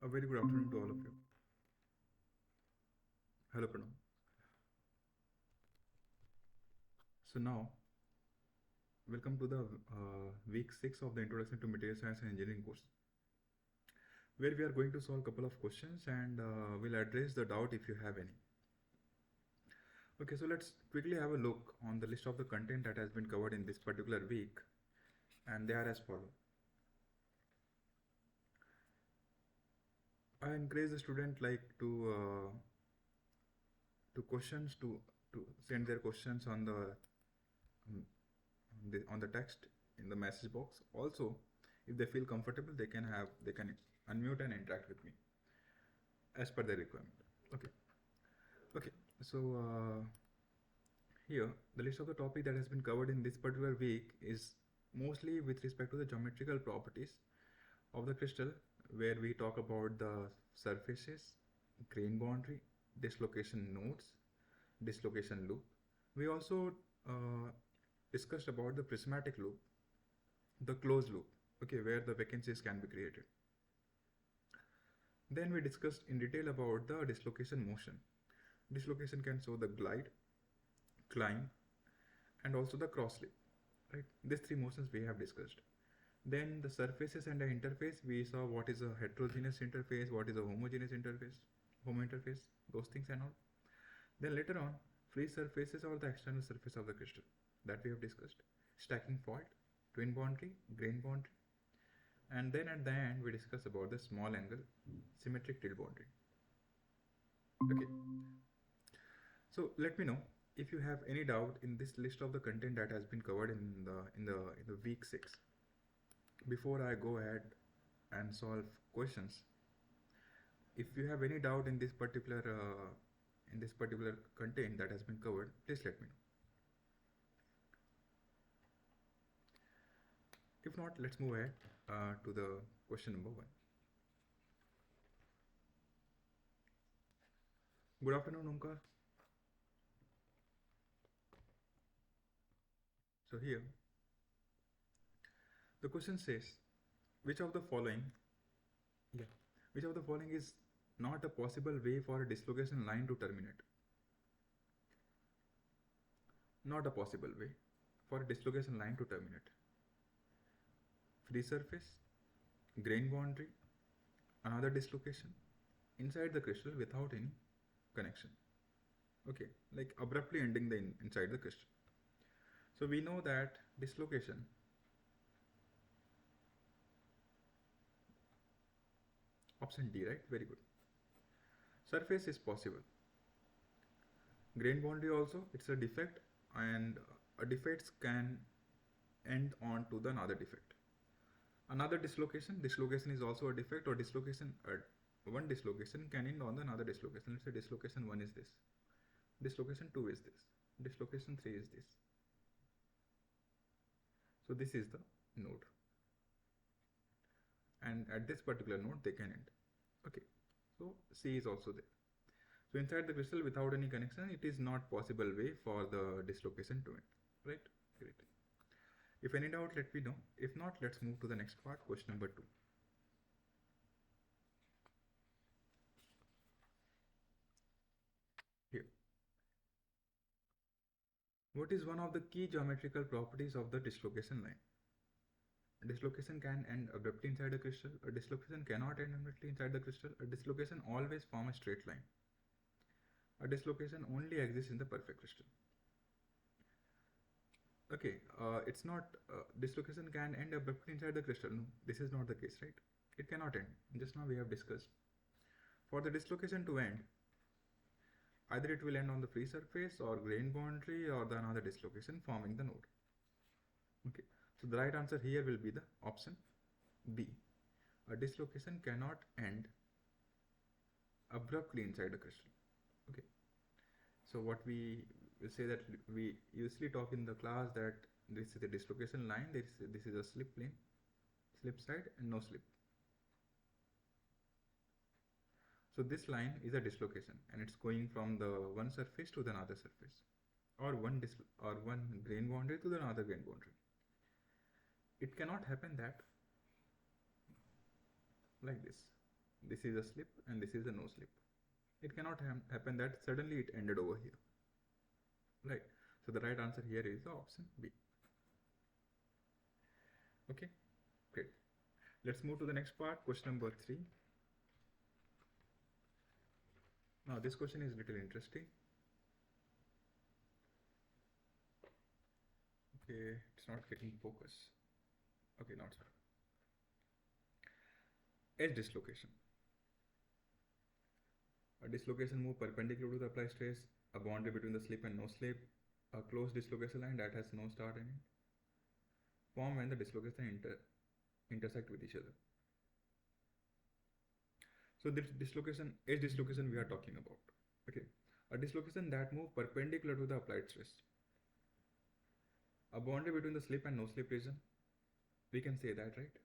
A very good afternoon to all of you. Hello, Pranam. So now, welcome to the week 6 of the Introduction to Material Science and Engineering course, where we are going to solve a couple of questions and we'll address the doubt if you have any. Okay, so let's quickly have a look on the list of the content that has been covered in this particular week, and they are as follow. I encourage the student to questions to send their questions on um, on the text in the message box. Also, if they feel comfortable, they can unmute and interact with me as per their requirement. Okay. Okay. So here the list of the topic that has been covered in this particular week is mostly with respect to the geometrical properties of the crystal, where we talk about the surfaces, grain boundary, dislocation nodes, dislocation loop. We also uh, discussed about the prismatic loop, the closed loop, okay, where the vacancies can be created. Then we discussed in detail about the dislocation motion. Dislocation can show the glide, climb, and also the cross slip, right? These three motions we have discussed. Then the surfaces and the interface, we saw what is a heterogeneous interface, what is a homogeneous interface, homo interface, those things and all. Then later on, free surfaces or the external surface of the crystal that we have discussed. Stacking fault, twin boundary, grain boundary, and then at the end we discuss about the small angle symmetric tilt boundary. Okay, so let me know if you have any doubt in this list of the content that has been covered in the week 6. Before I go ahead and solve questions, if you have any doubt in this particular content that has been covered, please let me know. If not, let's move ahead to the question number 1. Good afternoon, Omkar. So here the question says, which of the following, yeah, which of the following is not a possible way for a dislocation line to terminate? Not a possible way for a dislocation line to terminate. Free surface, grain boundary, another dislocation, inside the crystal without any connection. Okay, like abruptly ending inside the crystal. So we know that dislocation, option D, right? Very good. Surface is possible. Grain boundary also, it's a defect, and a defect can end on to the another defect. Another dislocation is also a defect, or one dislocation can end on the another dislocation. Let's say dislocation 1 is this, dislocation 2 is this, dislocation 3 is this. So this is the node, and at this particular node they can end. Okay, so C is also there. So inside the crystal without any connection, it is not possible way for the dislocation to end, right? Great. If any doubt, let me know. If not, let's move to the next part, question number 2. Here, what is one of the key geometrical properties of the dislocation line? A dislocation can end abruptly inside a crystal. A dislocation cannot end abruptly inside the crystal. A dislocation always forms a straight line. A dislocation only exists in the perfect crystal. Okay, it's not dislocation can end abruptly inside the crystal. No, this is not the case, right? It cannot end. Just now we have discussed. For the dislocation to end, either it will end on the free surface or grain boundary or the another dislocation forming the node. Okay, so the right answer here will be the option B. A dislocation cannot end abruptly inside a crystal. Okay, so what we will say that we usually talk in the class that this is a dislocation line, this is a slip plane, slip side and no slip. So this line is a dislocation and it's going from the one surface to the another surface, or one grain boundary to the another grain boundary. It cannot happen that like this. This is a slip and this is a no slip. It cannot happen that suddenly it ended over here, right? So the right answer here is the option B. Okay, great. Let's move to the next part, question number 3. Now this question is little interesting. Okay, it's not getting focus. Okay, not so. Edge dislocation. A dislocation move perpendicular to the applied stress, a boundary between the slip and no slip, a closed dislocation line that has no start in it, form when the dislocation intersect with each other. So this dislocation, edge dislocation we are talking about. Okay, a dislocation that move perpendicular to the applied stress, a boundary between the slip and no slip region. We can say that, right?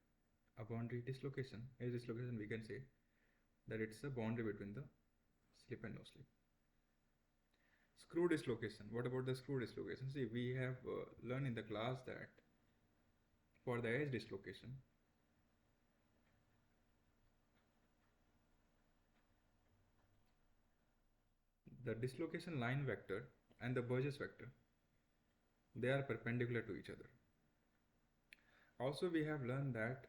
A boundary dislocation, edge dislocation, we can say that it's a boundary between the slip and no slip. Screw dislocation. What about the screw dislocation? See, we have learned in the class that for the edge dislocation, the dislocation line vector and the Burgess vector, they are perpendicular to each other. Also, we have learned that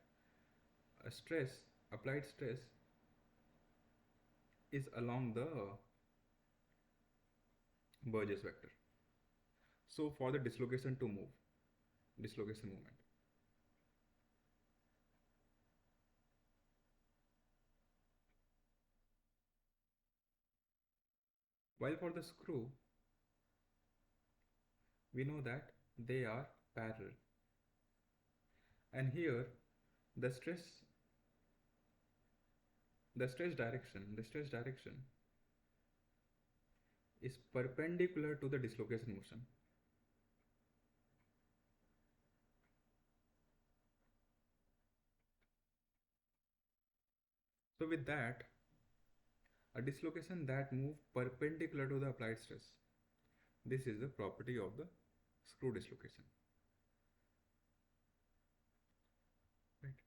a stress, applied stress, is along the Burgess vector. So for the dislocation to move, dislocation movement, while for the screw, we know that they are parallel. And here, the stress direction is perpendicular to the dislocation motion. So with that, a dislocation that move perpendicular to the applied stress, this is the property of the screw dislocation. Right?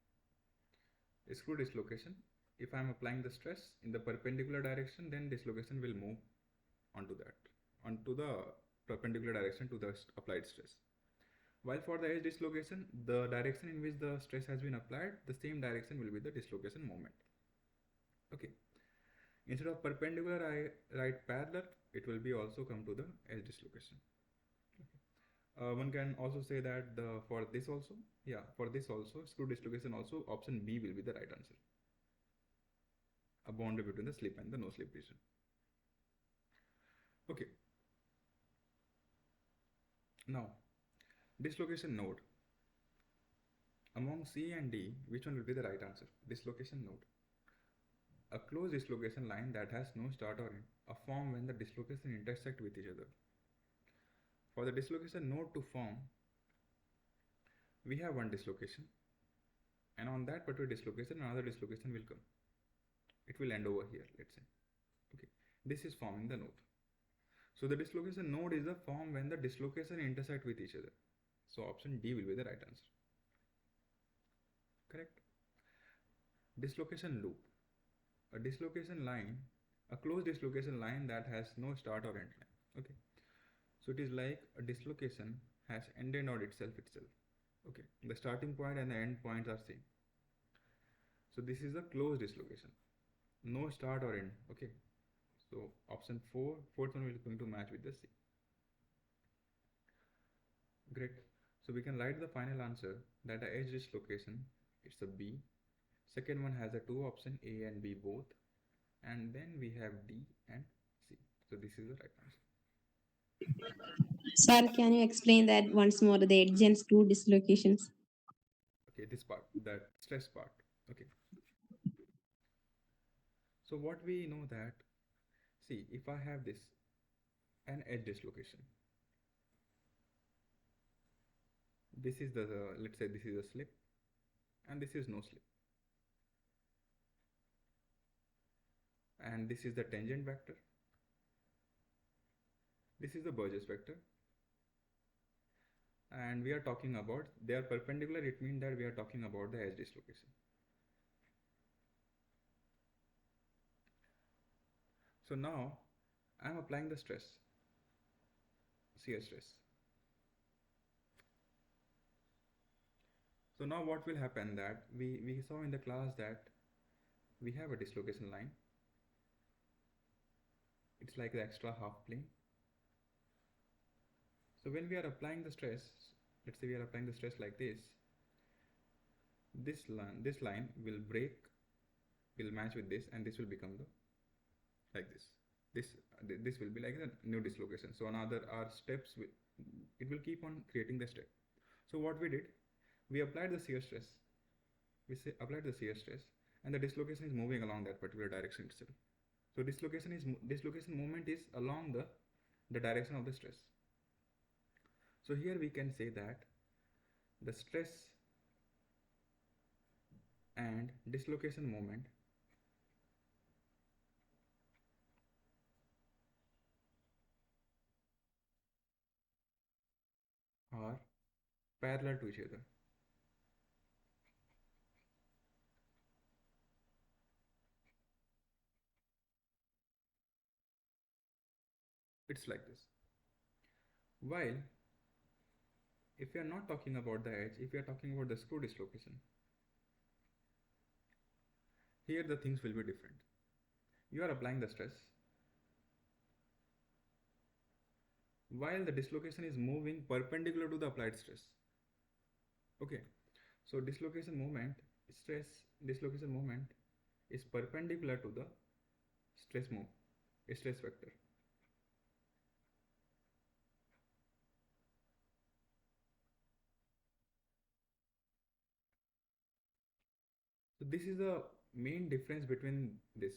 A screw dislocation, if I am applying the stress in the perpendicular direction, then dislocation will move onto the perpendicular direction to the applied stress. While for the edge dislocation, the direction in which the stress has been applied, the same direction will be the dislocation moment. Okay. Instead of perpendicular, I write parallel. It will be also come to the edge dislocation. Okay. One can also say that for this also, screw dislocation also, option B will be the right answer. A boundary between the slip and the no slip region. Okay. Now, dislocation node. Among C and D, which one will be the right answer? Dislocation node. A closed dislocation line that has no start or end, a form when the dislocation intersect with each other. For the dislocation node to form, we have one dislocation, and on that particular dislocation, another dislocation will come. It will end over here, let's say. Okay, this is forming the node. So the dislocation node is the form when the dislocation intersect with each other. So option D will be the right answer. Correct. Dislocation loop. A dislocation line, a closed dislocation line that has no start or end line. Okay. So it is like a dislocation has ended on itself. Okay. The starting point and the end points are same. So this is a closed dislocation. No start or end. Okay. So option 4, fourth one is going to match with the C. Great. So we can write the final answer that the edge dislocation, it's a B. Second one has a two option, A and B both. And then we have D and C. So this is the right answer. Sir, can you explain that once more, the edge and screw dislocations? Okay, this part, that stress part. Okay. So what we know that, see, if I have this, an edge dislocation. This is the, let's say this is a slip and this is no slip. And this is the tangent vector. This is the Burgess vector. And we are talking about, they are perpendicular, it means that we are talking about the edge dislocation. So now I'm applying the stress, shear stress. So now what will happen, that we saw in the class that we have a dislocation line. It's like the extra half plane. So when we are applying the stress, let's say we are applying the stress like this line will break, will match with this, and this will become the like this. This will be like a new dislocation. So another our steps will, it will keep on creating the step. So what we did, we applied the shear stress. Applied the shear stress, and the dislocation is moving along that particular direction itself. So dislocation movement is along the direction of the stress. So here we can say that the stress and dislocation moment are parallel to each other. It's like this. While if we are not talking about the edge, if we are talking about the screw dislocation, here the things will be different. You are applying the stress while the dislocation is moving perpendicular to the applied stress. Okay, so dislocation moment is perpendicular to the stress vector. So this is the main difference between this.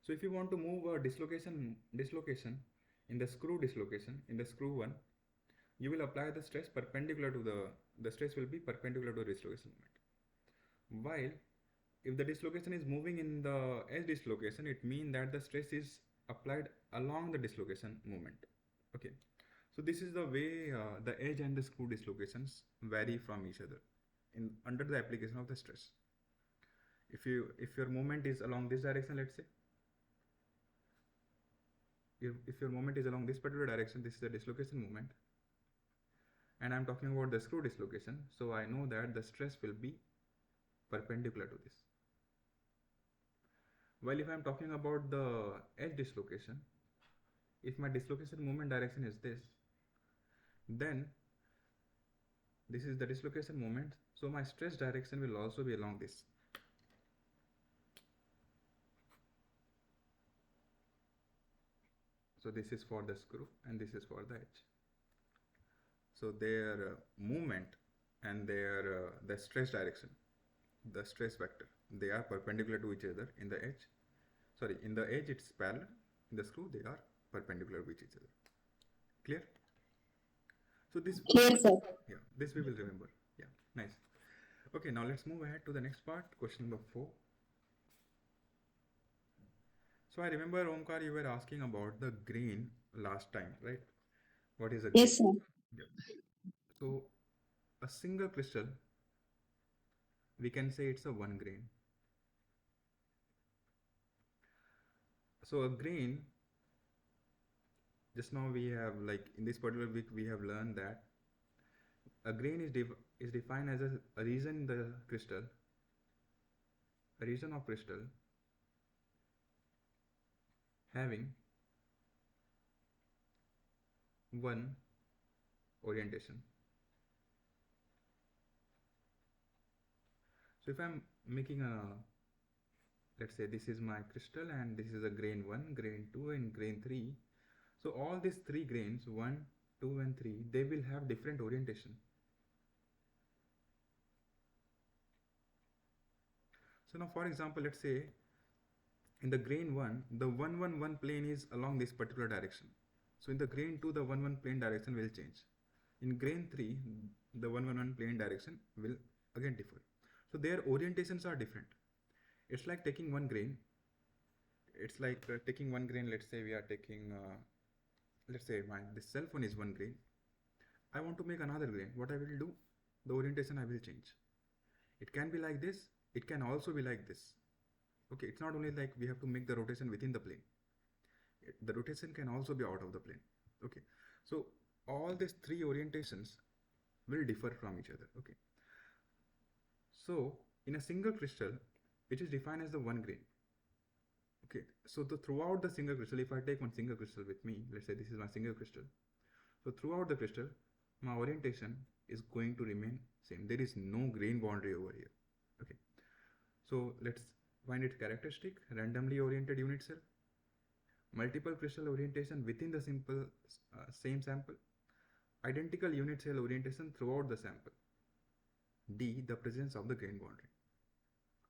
So if you want to move a dislocation in the screw dislocation, in the screw one, you will apply the stress perpendicular to the stress will be perpendicular to the dislocation moment. While if the dislocation is moving in the edge dislocation, it means that the stress is applied along the dislocation moment. Okay, so this is the way the edge and the screw dislocations vary from each other in under the application of the stress. If your movement is along this direction, let's say, if your movement is along this particular direction, this is the dislocation moment, and I'm talking about the screw dislocation, so I know that the stress will be perpendicular to this. While if I'm talking about the edge dislocation, if my dislocation moment direction is this, then this is the dislocation moment, so my stress direction will also be along this. So this is for the screw and this is for the edge. So their movement and their the stress direction, the stress vector, they are perpendicular to each other in the edge. Sorry, in the edge it's parallel, in the screw they are perpendicular with each other. Clear? So this, Clear, sir. yeah, this we will remember. Yeah, nice. Okay, now let's move ahead to the next part, question number 4. So I remember, Omkar, you were asking about the grain last time, right? What is a grain? Yes, sir. Yeah. So a single crystal, we can say it's a 1 grain. So a grain, just now we have, like in this particular week, we have learned that a grain is defined as a region in the crystal, a region of crystal having one orientation. So if I'm making a, let's say this is my crystal and this is a grain 1, grain 2 and grain 3. So all these 3 grains, 1, 2 and 3, they will have different orientation. So now for example, let's say in the grain 1, the 111 plane is along this particular direction. So in the grain 2, the 111 plane direction will change. In grain 3, the 111 plane direction will again differ. So their orientations are different. It's like taking one grain. It's like taking one grain. Let's say we are taking, let's say this cell phone is 1 grain. I want to make another grain. What I will do? The orientation I will change. It can be like this. It can also be like this. Okay, it's not only like we have to make the rotation within the plane. the rotation can also be out of the plane. Okay, so all these three orientations will differ from each other. Okay, so in a single crystal, it is defined as the one grain. Okay, so throughout the single crystal, if I take one single crystal with me, let's say this is my single crystal. So throughout the crystal, my orientation is going to remain same. There is no grain boundary over here. Okay, so let's find its characteristic: randomly oriented unit cell, multiple crystal orientation within the simple same sample, identical unit cell orientation throughout the sample. D, the presence of the grain boundary.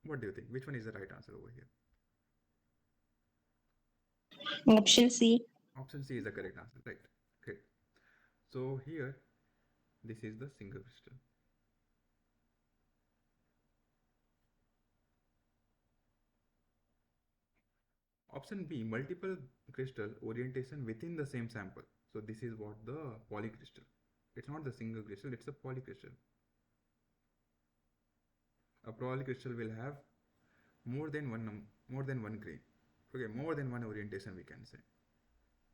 What do you think? Which one is the right answer over here? Option C. Option C is the correct answer, right? Great. So here, this is the single crystal. Option B, multiple crystal orientation within the same sample. So this is what the polycrystal. It's not the single crystal, it's a polycrystal. A polycrystal will have more than one grain. Okay, more than one orientation we can say.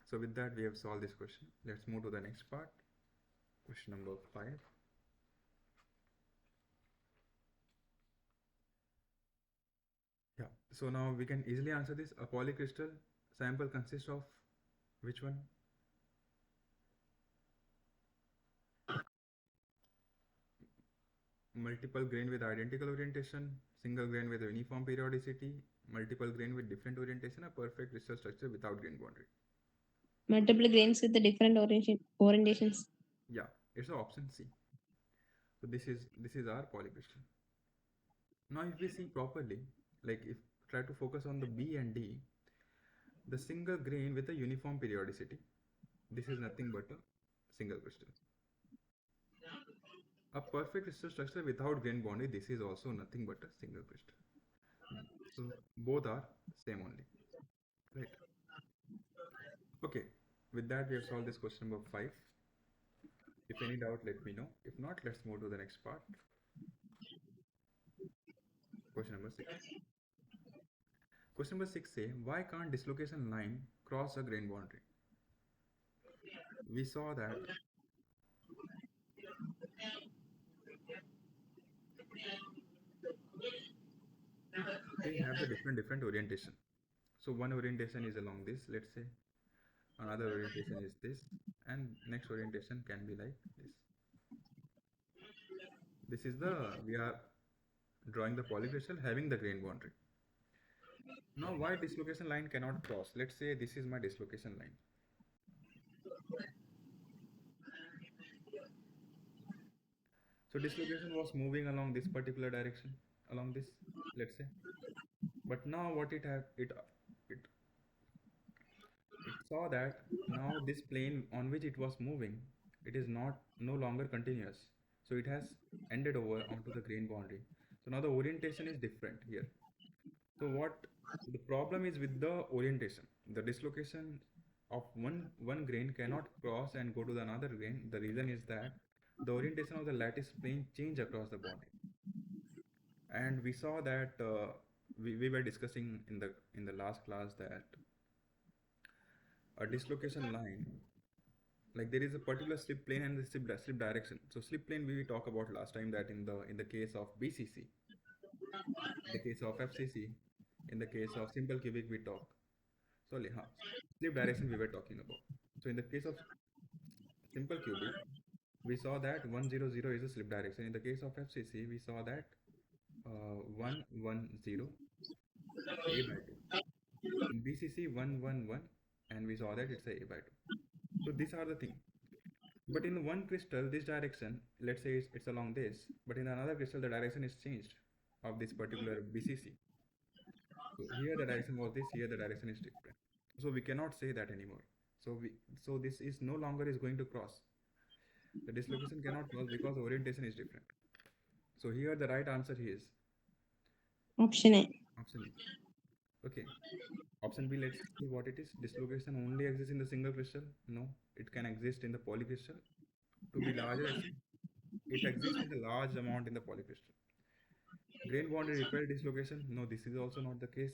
So with that we have solved this question. Let's move to the next part. Question number 5. Yeah, so now we can easily answer this. A polycrystal sample consists of which one? Multiple grain with identical orientation, single grain with uniform periodicity, multiple grain with different orientation, a perfect crystal structure without grain boundary. Multiple grains with the different orientations. Yeah, it's the option C. So this is our polycrystal. Now if we see properly, like if try to focus on the B and D, the single grain with a uniform periodicity, this is nothing but a single crystal. A perfect crystal structure without grain boundary, this is also nothing but a single crystal. So both are same only, right? Okay, with that we have solved this question number 5. If any doubt, let me know. If not, let's move to the next part. Question number 6. Question number 6 say, why can't dislocation line cross a grain boundary? We saw that they have the different orientation. So one orientation is along this, let's say. Another orientation is this, and next orientation can be like this. This is we are drawing the polycrystal having the grain boundary. Now why dislocation line cannot cross? Let's say this is my dislocation line. So dislocation was moving along this particular direction, along this, let's say. But now what it saw that now this plane on which it was moving, it is no longer continuous. So it has ended over onto the grain boundary. So now the orientation is different here. So what the problem is with the orientation, the dislocation of one grain cannot cross and go to the another grain. The reason is that the orientation of the lattice plane change across the boundary. And we saw that we were discussing in the last class that a dislocation line, like there is a particular slip plane and the slip direction. So slip plane we talked about last time, that in the case of BCC, in the case of FCC, in the case of simple cubic we talk. Sorry, slip direction we were talking about. So in the case of simple cubic, we saw that 100 is a slip direction. In the case of FCC, we saw that 110 A by 2. In BCC 111, and we saw that it's a by 2. So these are the thing. But in one crystal, this direction, let's say it's along this, but in another crystal, the direction is changed of this particular BCC. So here the direction was this, here the direction is different. So we cannot say that anymore. So this is no longer is going to cross. The dislocation cannot cross because the orientation is different. So here the right answer is Option A. option A. Okay. Option B, let's see what it is. Dislocation only exists in the single crystal. No, it can exist in the polycrystal. To be larger extent, it exists in a large amount in the polycrystal. Grain boundary repel dislocation. No, this is also not the case.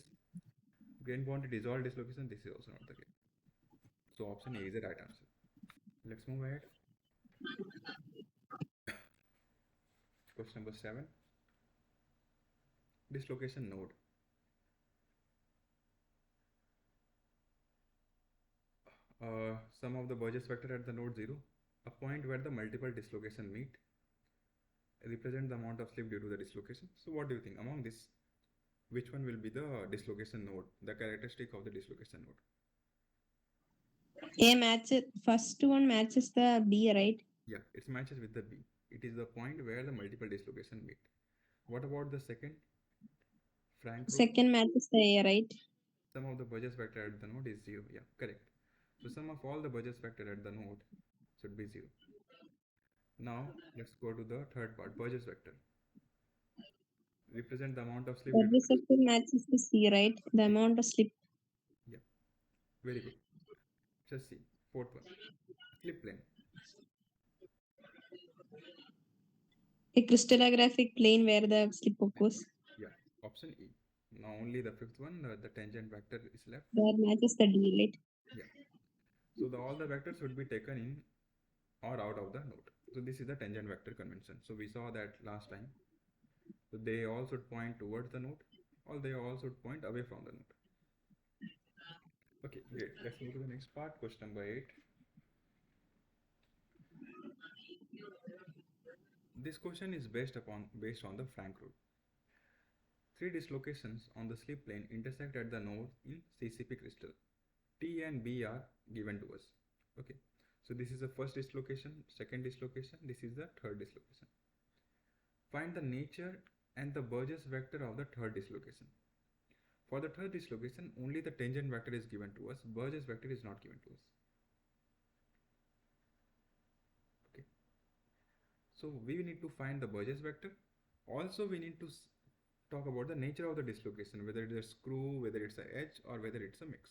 Grain boundary dissolved dislocation. This is also not the case. So option A is the right answer. Let's move ahead. Question number 7. Dislocation node. Sum of the Burgess vector at the node 0, a point where the multiple dislocation meet, represent the amount of slip due to the dislocation. So what do you think? Among this, which one will be the dislocation node, the characteristic of the dislocation node? A matches first one matches the B, right? Yeah, it matches with the B. It is the point where the multiple dislocation meet. What about the second? Frank rule. Second matches the A, right? Sum of the Burgess vector at the node is 0. Yeah, correct. So sum of all the Burgess vector at the node should be 0. Now let's go to the third part, Burgess vector. Represent the amount of slip. Burgess vector matches the C, right? The amount of slip. Yeah, very good. Just see. Fourth one, slip plane. A crystallographic plane where the slip occurs. Yeah, option E. Now only the fifth one, the tangent vector is left. That matches the D, right? Yeah. So all the vectors would be taken in or out of the node. So this is the tangent vector convention. So we saw that last time. So they all should point towards the node, or they all should point away from the node. Okay, great. Let's move to the next part, question number 8. This question is based on the Frank rule. 3 dislocations on the slip plane intersect at the node in CCP crystal. T and B are given to us. Okay, so this is the first dislocation, second dislocation, this is the third dislocation. Find the nature and the Burgess vector of the third dislocation. For the third dislocation, only the tangent vector is given to us. Burgess vector is not given to us. Okay, so we need to find the Burgess vector. Also, we need to talk about the nature of the dislocation, whether it is a screw, whether it's an edge, or whether it's a mix.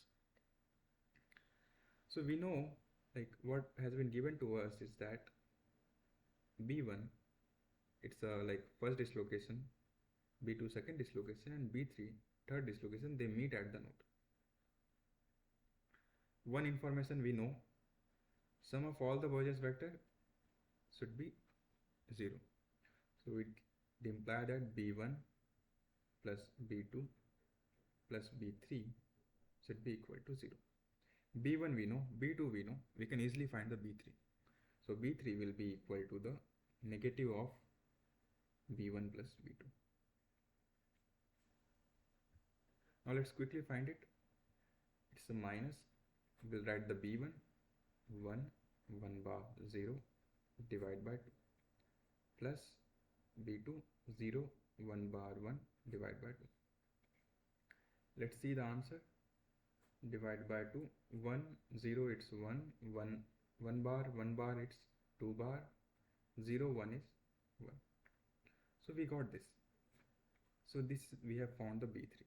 So we know, like, what has been given to us is that B1, it's like first dislocation, B2 second dislocation, and B3 third dislocation, they meet at the node. One information we know, sum of all the Burgess vector should be 0. So it implies that B1 plus B2 plus B3 should be equal to 0. B1 we know, B2 we know, we can easily find the B3. So B3 will be equal to the negative of B1 plus B2. Now let's quickly find it. It's a minus. We'll write the B1, 1 bar 0 divide by 2 plus B2, 0 1 bar 1 divide by 2. Let's see the answer. Divide by 2, 1 0 it's 1 1 bar it's 2 bar, 0 1 is 1. So we got this. So this we have found the B3.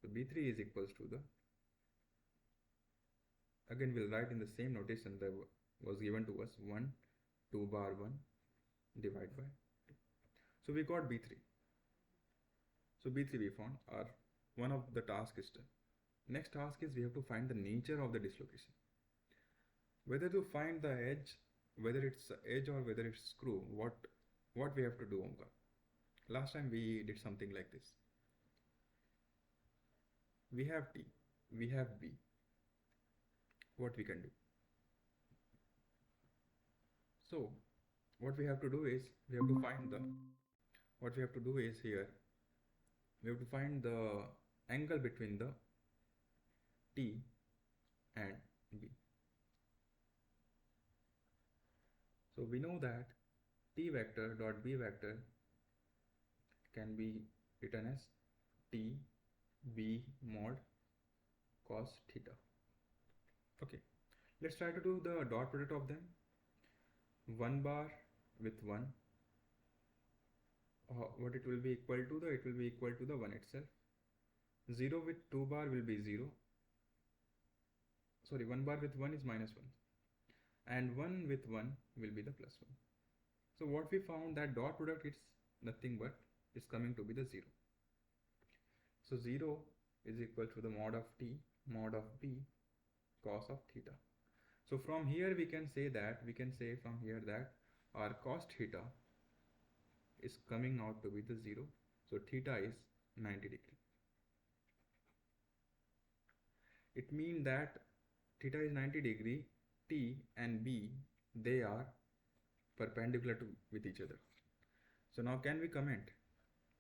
So B3 is equals to the, again we'll write in the same notation that was given to us, 1 2 bar 1 divide by 2. So we got B3. So B3 we found. Our one of the task is done. Next task is we have to find the nature of the dislocation. Whether to find the edge, whether it's edge or whether it's screw, what we have to do, Omkar? Last time we did something like this. We have T, we have B. What we can do? So what we have to do is we have to find the, what we have to do is here we have to find the angle between the T and B. So we know that T vector dot B vector can be written as T B mod cos theta. Okay, let's try to do the dot product of them. 1 bar with 1, what it will be equal to, it will be equal to the 1 itself. 0 with 2 bar will be 0. Sorry, 1 bar with 1 is minus 1. And 1 with 1 will be the plus 1. So what we found, that dot product is nothing but is coming to be the 0. So 0 is equal to the mod of T, mod of B, cos of theta. So from here we can say from here that our cos theta is coming out to be the 0. So theta is 90 degree. It means that theta is 90 degree, T and B, they are perpendicular to with each other. So now can we comment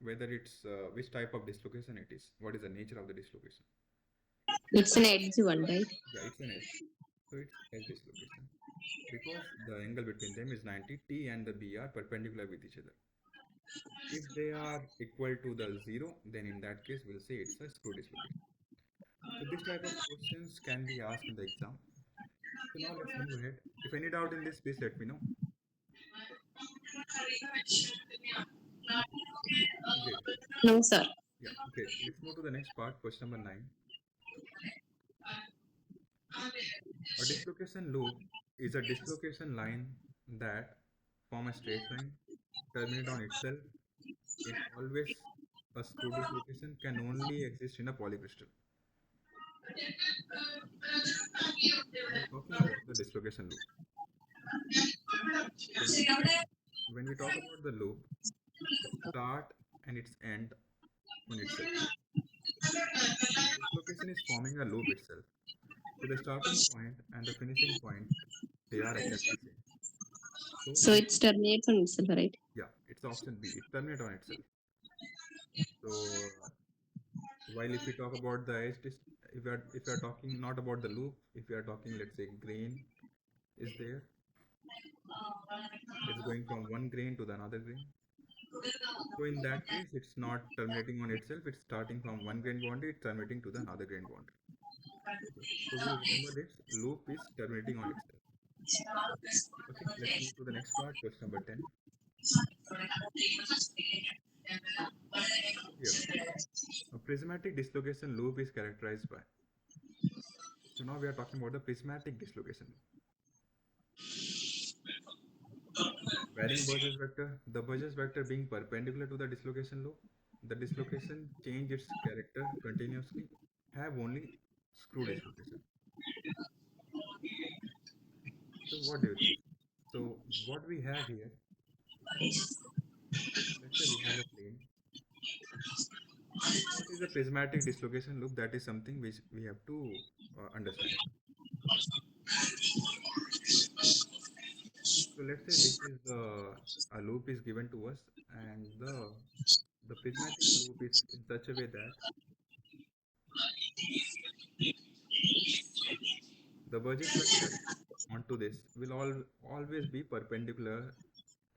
whether it's which type of dislocation it is? What is the nature of the dislocation? It's an edge one, right? Yeah, it's an edge. So it's edge dislocation. Because the angle between them is 90, T and the B are perpendicular with each other. If they are equal to the 0, then in that case we'll say it's a screw dislocation. So this type of questions can be asked in the exam. So now let's move ahead. If any doubt in this, please let me know. Great. No, sir. Yeah, great. Let's move to the next part, question number 9. A dislocation loop is a dislocation line that form a straight line, terminate on itself. It always a screw dislocation can only exist in a polycrystal. We are talking about the dislocation loop. So when we talk about the loop, its start and its end on itself. Dislocation is forming a loop itself. So the starting point and the finishing point, they are exactly same. So it terminates on itself, right? Yeah, it's option B. It terminates on itself. So while if we talk about the edge, if we are talking not about the loop, if we are talking, let's say grain is there, it's going from one grain to the another grain. So in that case, it's not terminating on itself. It's starting from one grain boundary, it's terminating to the another grain boundary. Okay. So we'll remember this loop is terminating on itself. Okay, let's move to the next part, question number 10. Here, a prismatic dislocation loop is characterized by. So now we are talking about the prismatic dislocation loop. Varying Burgess vector, the Burgess vector being perpendicular to the dislocation loop, the dislocation change its character continuously, have only screw dislocation. So what do you think? So what we have here, let's say we have a plane. What is a prismatic dislocation loop? That is something which we have to understand. So let's say this is the a loop is given to us, and the prismatic loop is in such a way that the Burgess vector onto this will always be perpendicular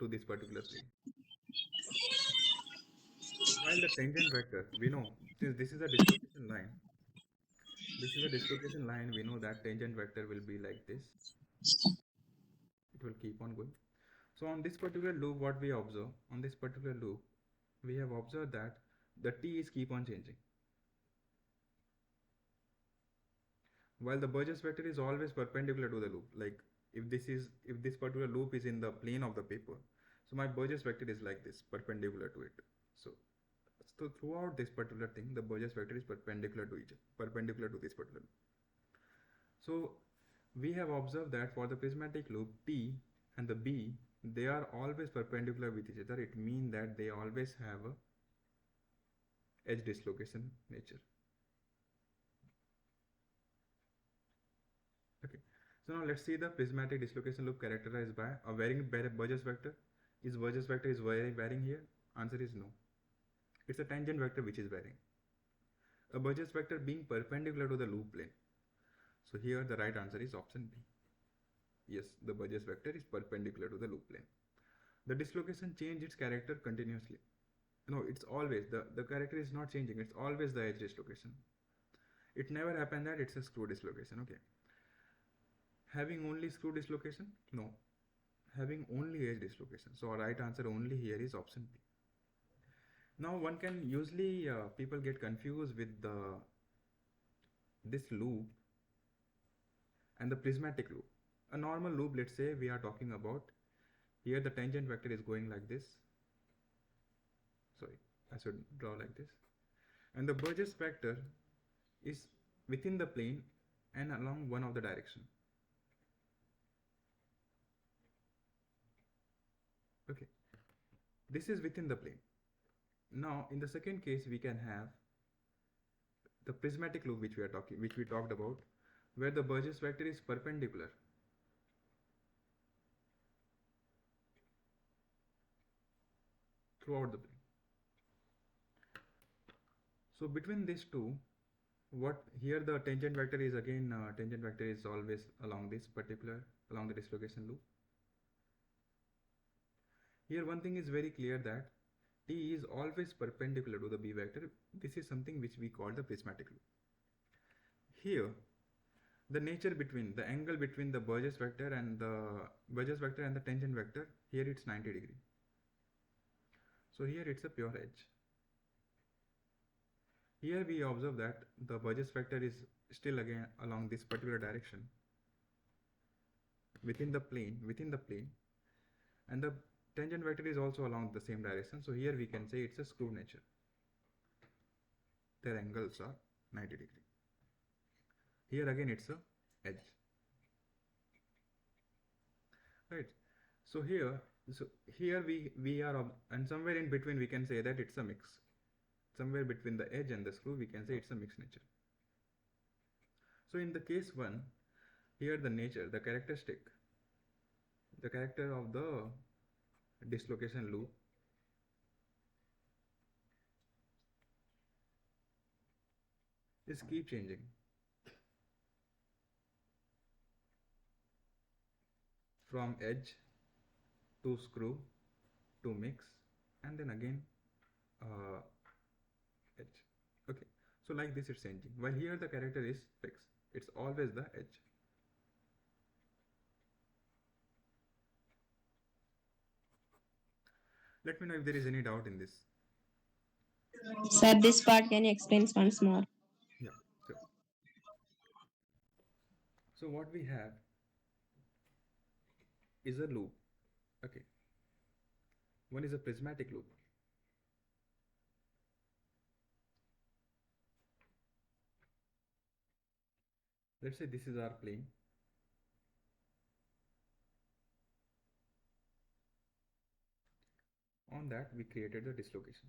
to this particular plane. While the tangent vector, we know since this is a dislocation line, we know that tangent vector will be like this. It will keep on going. So on this particular loop, what we observe, on this particular loop, we have observed that the t is keep on changing. While the Burgess vector is always perpendicular to the loop, like if this particular loop is in the plane of the paper, so my Burgess vector is like this, perpendicular to it. So throughout this particular thing, the Burgess vector is perpendicular to this particular loop. So we have observed that for the prismatic loop, T and the B, they are always perpendicular with each other. It means that they always have a edge dislocation nature. Okay. So now let's see the prismatic dislocation loop characterized by a varying Burgess vector. Is Burgess vector is varying here? Answer is no. It's a tangent vector which is varying. A Burgess vector being perpendicular to the loop plane. So here the right answer is option B. Yes, the Burgess vector is perpendicular to the loop plane. The dislocation changes its character continuously. No, it's always, the character is not changing, it's always the edge dislocation. It never happened that it's a screw dislocation, okay. Having only screw dislocation? No. Having only edge dislocation. So our right answer only here is option B. Now one can usually, people get confused with this loop and the prismatic loop. A normal loop, let's say we are talking about, here the tangent vector is going like this. Sorry, I should draw like this. And the Burgess vector is within the plane and along one of the direction. Okay, this is within the plane. Now in the second case we can have the prismatic loop which we talked about, where the Burgess vector is perpendicular throughout the plane. So between these two, what here the tangent vector is again tangent vector is always along this particular along the dislocation loop. Here one thing is very clear, that T is always perpendicular to the B vector. This is something which we call the prismatic loop. Here the nature between the angle between the Burgess vector and the tangent vector, here it's 90 degree. So here it's a pure edge. Here we observe that the Burgess vector is still again along this particular direction within the plane, and the tangent vector is also along the same direction. So here we can say it's a screw nature. Their angles are 90 degree. Here again it's a edge. Right. So here we are, and somewhere in between we can say that it's a mix. Somewhere between the edge and the screw we can say it's a mixed nature. So in the case 1, here the nature, the character of the dislocation loop is keep changing. From edge to screw to mix, and then again edge. Okay, so like this it's changing, while here the character is fixed. It's always the edge. Let me know if there is any doubt in this. Sir, this part can you explain once more? Yeah, sure. So what we have is a loop. Okay, one is a prismatic loop. Let's say this is our plane. On that we created the dislocation.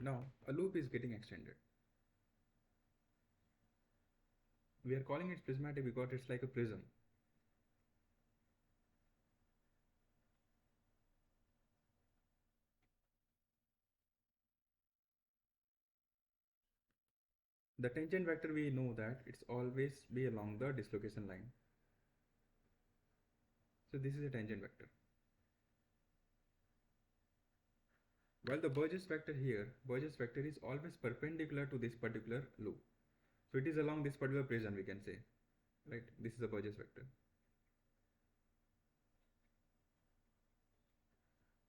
Now a loop is getting extended. We are calling it prismatic because it's like a prism. The tangent vector, we know that it's always be along the dislocation line. So this is a tangent vector. While the Burgess vector here, Burgess vector is always perpendicular to this particular loop. So it is along this particular prism, we can say, right? This is the Burgess vector.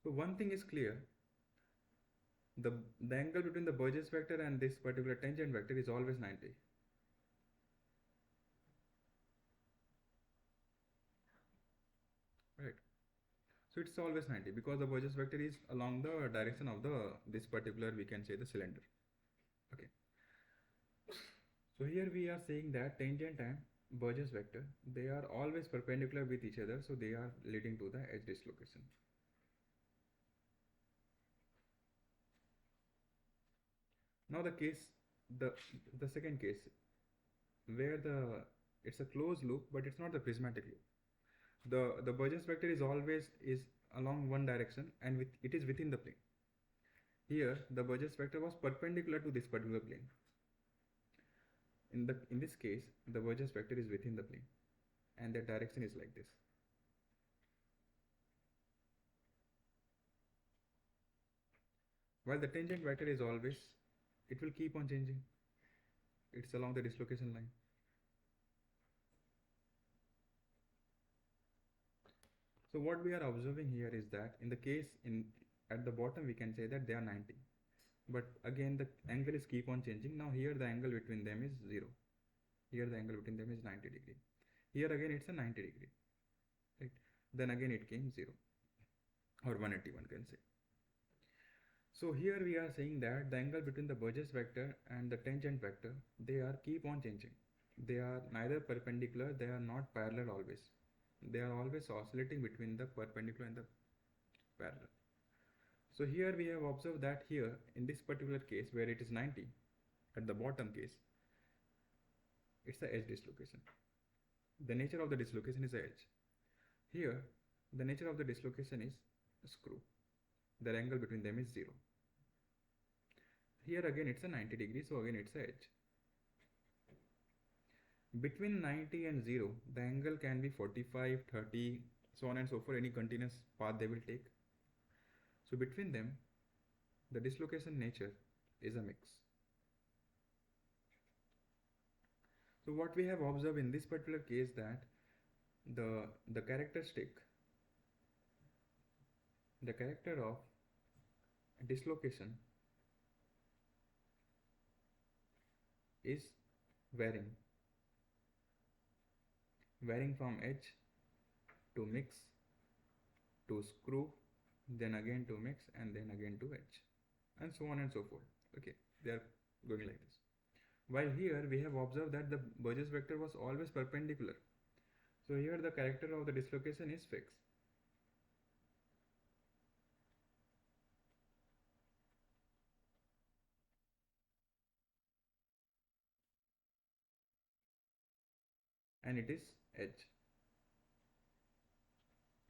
So one thing is clear, the angle between the Burgess vector and this particular tangent vector is always 90. Right. So it's always 90 because the Burgess vector is along the direction of this particular, we can say, the cylinder. Okay. So here we are saying that tangent and Burgess vector, they are always perpendicular with each other, so they are leading to the edge dislocation. Now the case, the second case, where it's a closed loop, but it's not the prismatic loop. The Burgess vector is always along one direction, and it is within the plane. Here the Burgess vector was perpendicular to this particular plane. In this case, the Burgess vector is within the plane, and the direction is like this. While the tangent vector is always, it will keep on changing. It's along the dislocation line. So what we are observing here is that in the case at the bottom we can say that they are 90, but again the angle is keep on changing. Now here the angle between them is 0. Here the angle between them is 90 degree. Here again it's a 90 degree, right? Then again it came 0 or 180, one can say. So here we are saying that the angle between the Burgess vector and the tangent vector, they are keep on changing. They are neither perpendicular, they are not parallel always. They are always oscillating between the perpendicular and the parallel. So here we have observed that here in this particular case where it is 90 at the bottom case, it's the edge dislocation. The nature of the dislocation is the edge. Here the nature of the dislocation is a screw. The angle between them is 0. Here again it's a 90 degree, so again it's a edge. Between 90 and 0, the angle can be 45, 30, so on and so forth, any continuous path they will take. So between them, the dislocation nature is a mix. So what we have observed in this particular case that the characteristic, the character of dislocation is varying from edge to mix to screw, then again to mix, and then again to edge, and so on and so forth. Okay, they are going like this. While here we have observed that the Burgess vector was always perpendicular. So here the character of the dislocation is fixed. And it is edge.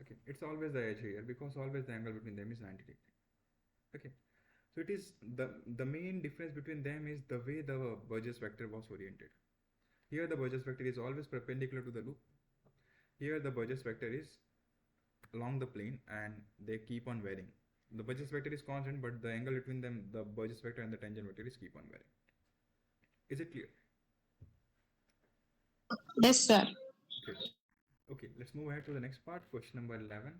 Okay, it's always the edge here because always the angle between them is 90 degree. Okay, so it is the main difference between them is the way the Burgess vector was oriented. Here the Burgess vector is always perpendicular to the loop. Here the Burgess vector is along the plane and they keep on varying. The Burgess vector is constant, but the angle between them, the Burgess vector and the tangent vector, is keep on varying. Is it clear? Yes, sir. Great. Okay, let's move ahead to the next part, question number 11.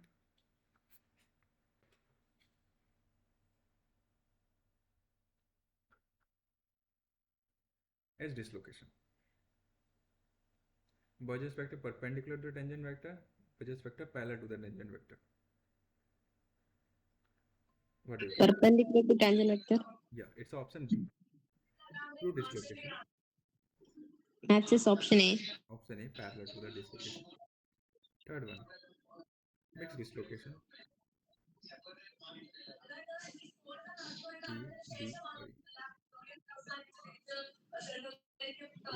Edge dislocation. Burgess vector perpendicular to the tangent vector, Burgess vector parallel to the tangent vector. What do you think? Perpendicular to tangent vector. Yeah, it's option B. True dislocation. Matches option A. Option A, parallel to the dislocation. Third one, mixed dislocation. C, D, or E. What do you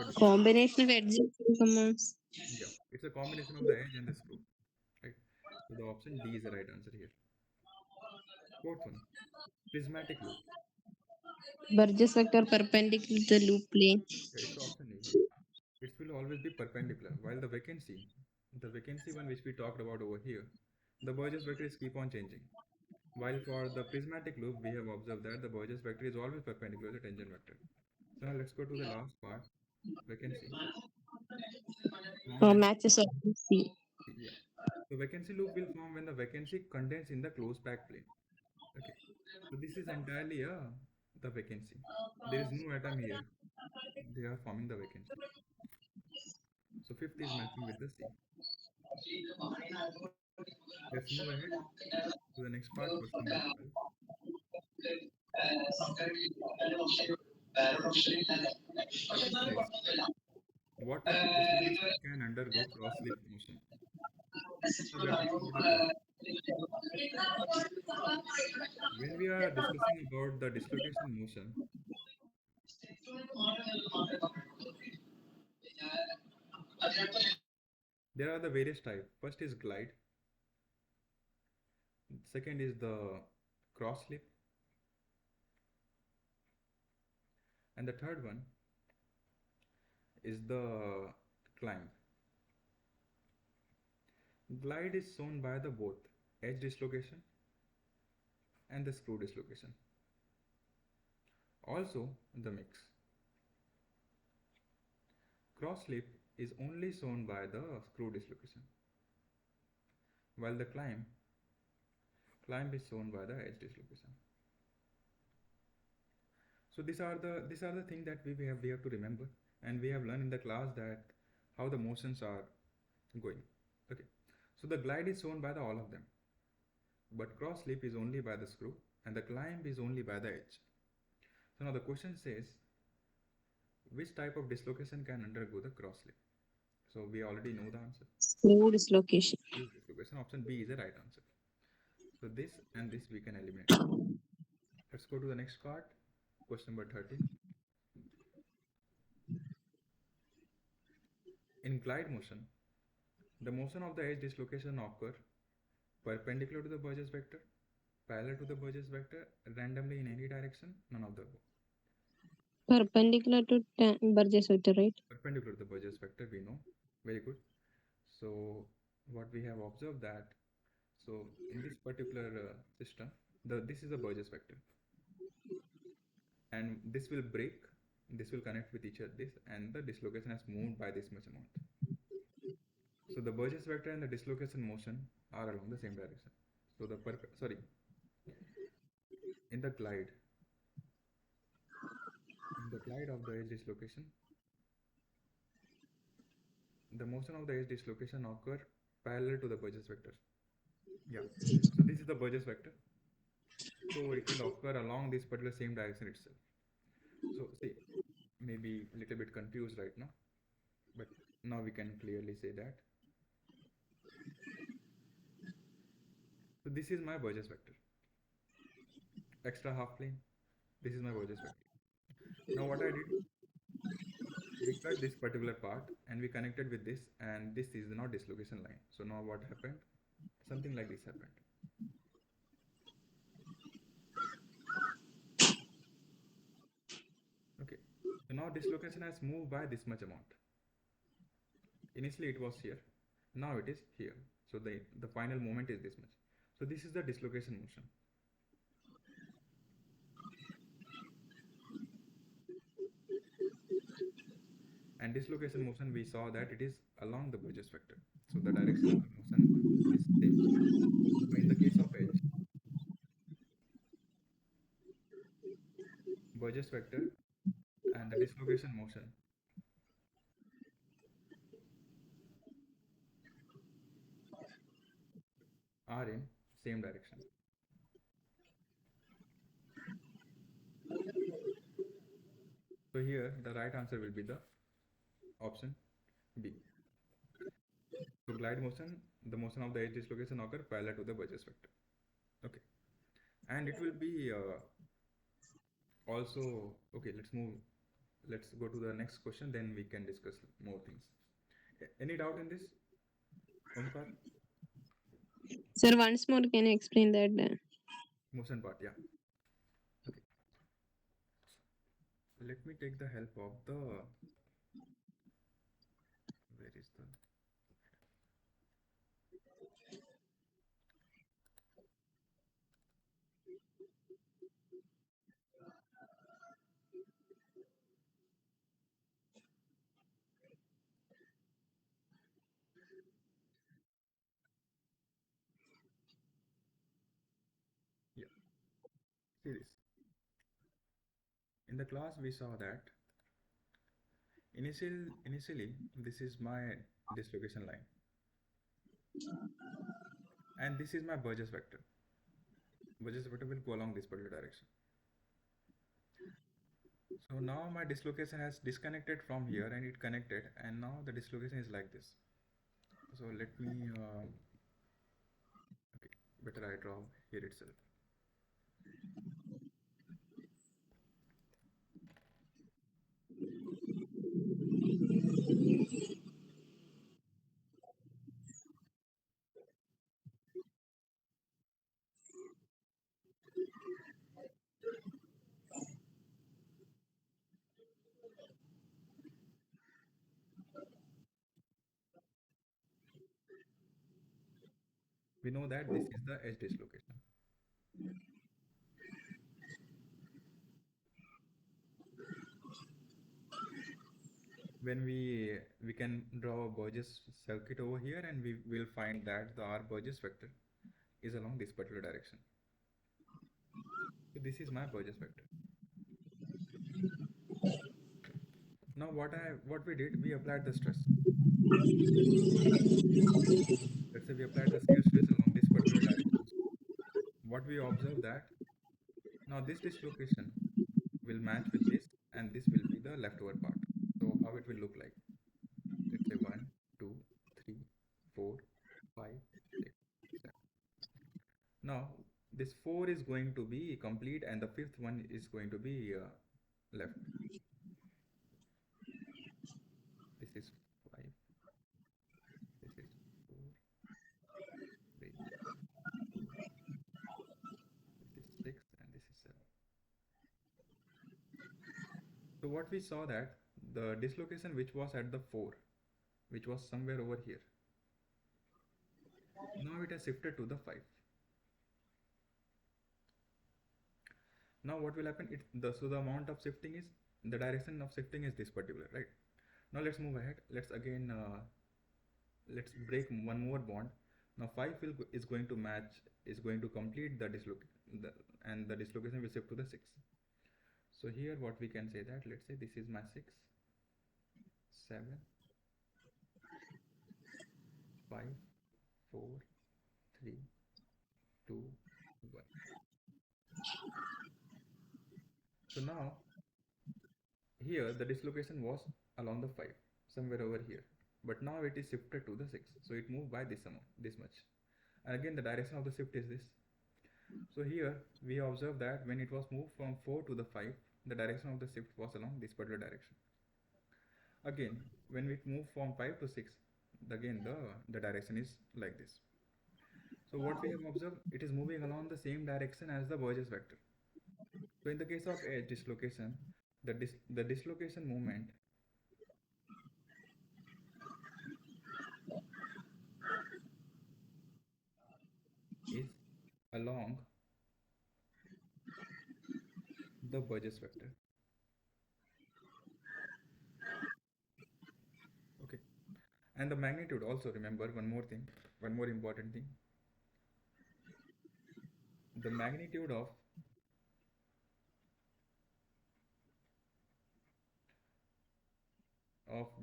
think? Combination of edges and commands. Yeah, it's a combination of the edge and the screw, right? So the option D is the right answer here. Fourth one, prismatic loop. Burgess vector perpendicular to the loop plane. Yeah, it's option A here. It will always be perpendicular, while the vacancy one which we talked about over here, the Burgess vector is keep on changing. While for the prismatic loop, we have observed that the Burgess vector is always perpendicular to the tangent vector. So now let's go to the last part, vacancy. Matches option C. Yeah. So vacancy loop will form when the vacancy contains in the closed packed plane. Okay. So this is entirely the vacancy. There is no atom here. They are forming the vacancy. So fifth is matching with the C. Let's move ahead to the next part, question number 12. Question says, what type of dislocation can undergo cross-slip motion? So let's go over the question. When we are discussing about the dislocation motion, there are the various types. First is glide. Second is the cross slip. And the third one is the climb. Glide is shown by the both edge dislocation and the screw dislocation. Also the mix. Cross slip is only shown by the screw dislocation, while the climb is shown by the edge dislocation. So these are the things that we have to remember, and we have learned in the class that how the motions are going. Okay, so the glide is shown by the all of them, but cross slip is only by the screw, and the climb is only by the edge. So now the question says, which type of dislocation can undergo the cross-slip? So we already know the answer. Slow dislocation. Slew dislocation. Option B is the right answer. So this and this we can eliminate. Let's go to the next part. Question number 13. In glide motion, the motion of the edge dislocation occur perpendicular to the Burgess vector, parallel to the Burgess vector, randomly in any direction, none of the above. Perpendicular to Burgess vector, right? Perpendicular to the Burgess vector, we know. Very good. So what we have observed that, so in this particular system, this is a Burgess vector, and this will break, this will connect with each other, this, and the dislocation has moved by this much amount. So the Burgess vector and the dislocation motion are along the same direction. So the in the glide of the edge dislocation, the motion of the edge dislocation occur parallel to the Burgess vector. Yeah. So this is the Burgess vector. So it will occur along this particular same direction itself. So see, maybe a little bit confused right now, but now we can clearly say that. So this is my Burgess vector. Extra half plane. This is my Burgess vector. Now what I did, we cut this particular part and we connected with this, and this is now dislocation line. So now what happened? Something like this happened. Okay. So now dislocation has moved by this much amount. Initially it was here. Now it is here. So the final moment is this much. So this is the dislocation motion. And dislocation motion, we saw that it is along the Burgess vector. So the direction of the motion is same. So in the case of edge, Burgess vector and the dislocation motion are in same direction. So here the right answer will be the option B. So glide motion, the motion of the edge dislocation occur parallel to the Burgess vector. Okay. And it will be also, okay, let's go to the next question, then we can discuss more things. Any doubt in this, Omkar? Sir, once more, can you explain that? Motion part, yeah. Okay. Let me take the help of the, where is the, yeah, see this. In the class, we saw that initially, this is my dislocation line. And this is my Burgess vector. Burgess vector will go along this particular direction. So now my dislocation has disconnected from here and it connected, and now the dislocation is like this. So let me, okay, better I draw here itself. We know that this is the edge dislocation. When we can draw a Burgess circuit over here, and we will find that the R Burgess vector is along this particular direction. So this is my Burgess vector. Now what we did, we applied the stress. Let's say we applied the shear stress along this particular direction. What we observe that Now this dislocation will match with this, and this will be the leftover part. So how it will look like? Let's say 1, 2, 3, 4, 5, 6, 7. Now this 4 is going to be complete, and the fifth one is going to be left. This is 5, this is 4, 3, 2, this is 6, and this is 7. So what we saw that the dislocation which was at the 4, which was somewhere over here, now it has shifted to the 5. Now what will happen? So the amount of shifting is, the direction of shifting is this particular, right? Now let's move ahead. Let's again let's break one more bond. Now 5 is going to match, is going to complete the dislocation, and the dislocation will shift to the 6. So here what we can say that, let's say this is my 6, 7, 5, 4, 3, 2, 1. So now here the dislocation was along the 5, somewhere over here, but now it is shifted to the 6, so it moved by this amount, this much, and again the direction of the shift is this. So here we observe that when it was moved from 4 to the 5, the direction of the shift was along this particular direction. Again, when we move from 5 to 6, again the direction is like this. So what we have observed, it is moving along the same direction as the Burgess vector. So in the case of edge dislocation, the dislocation moment is along the Burgess vector. Okay, and the magnitude also, remember one more thing, one more important thing. The magnitude of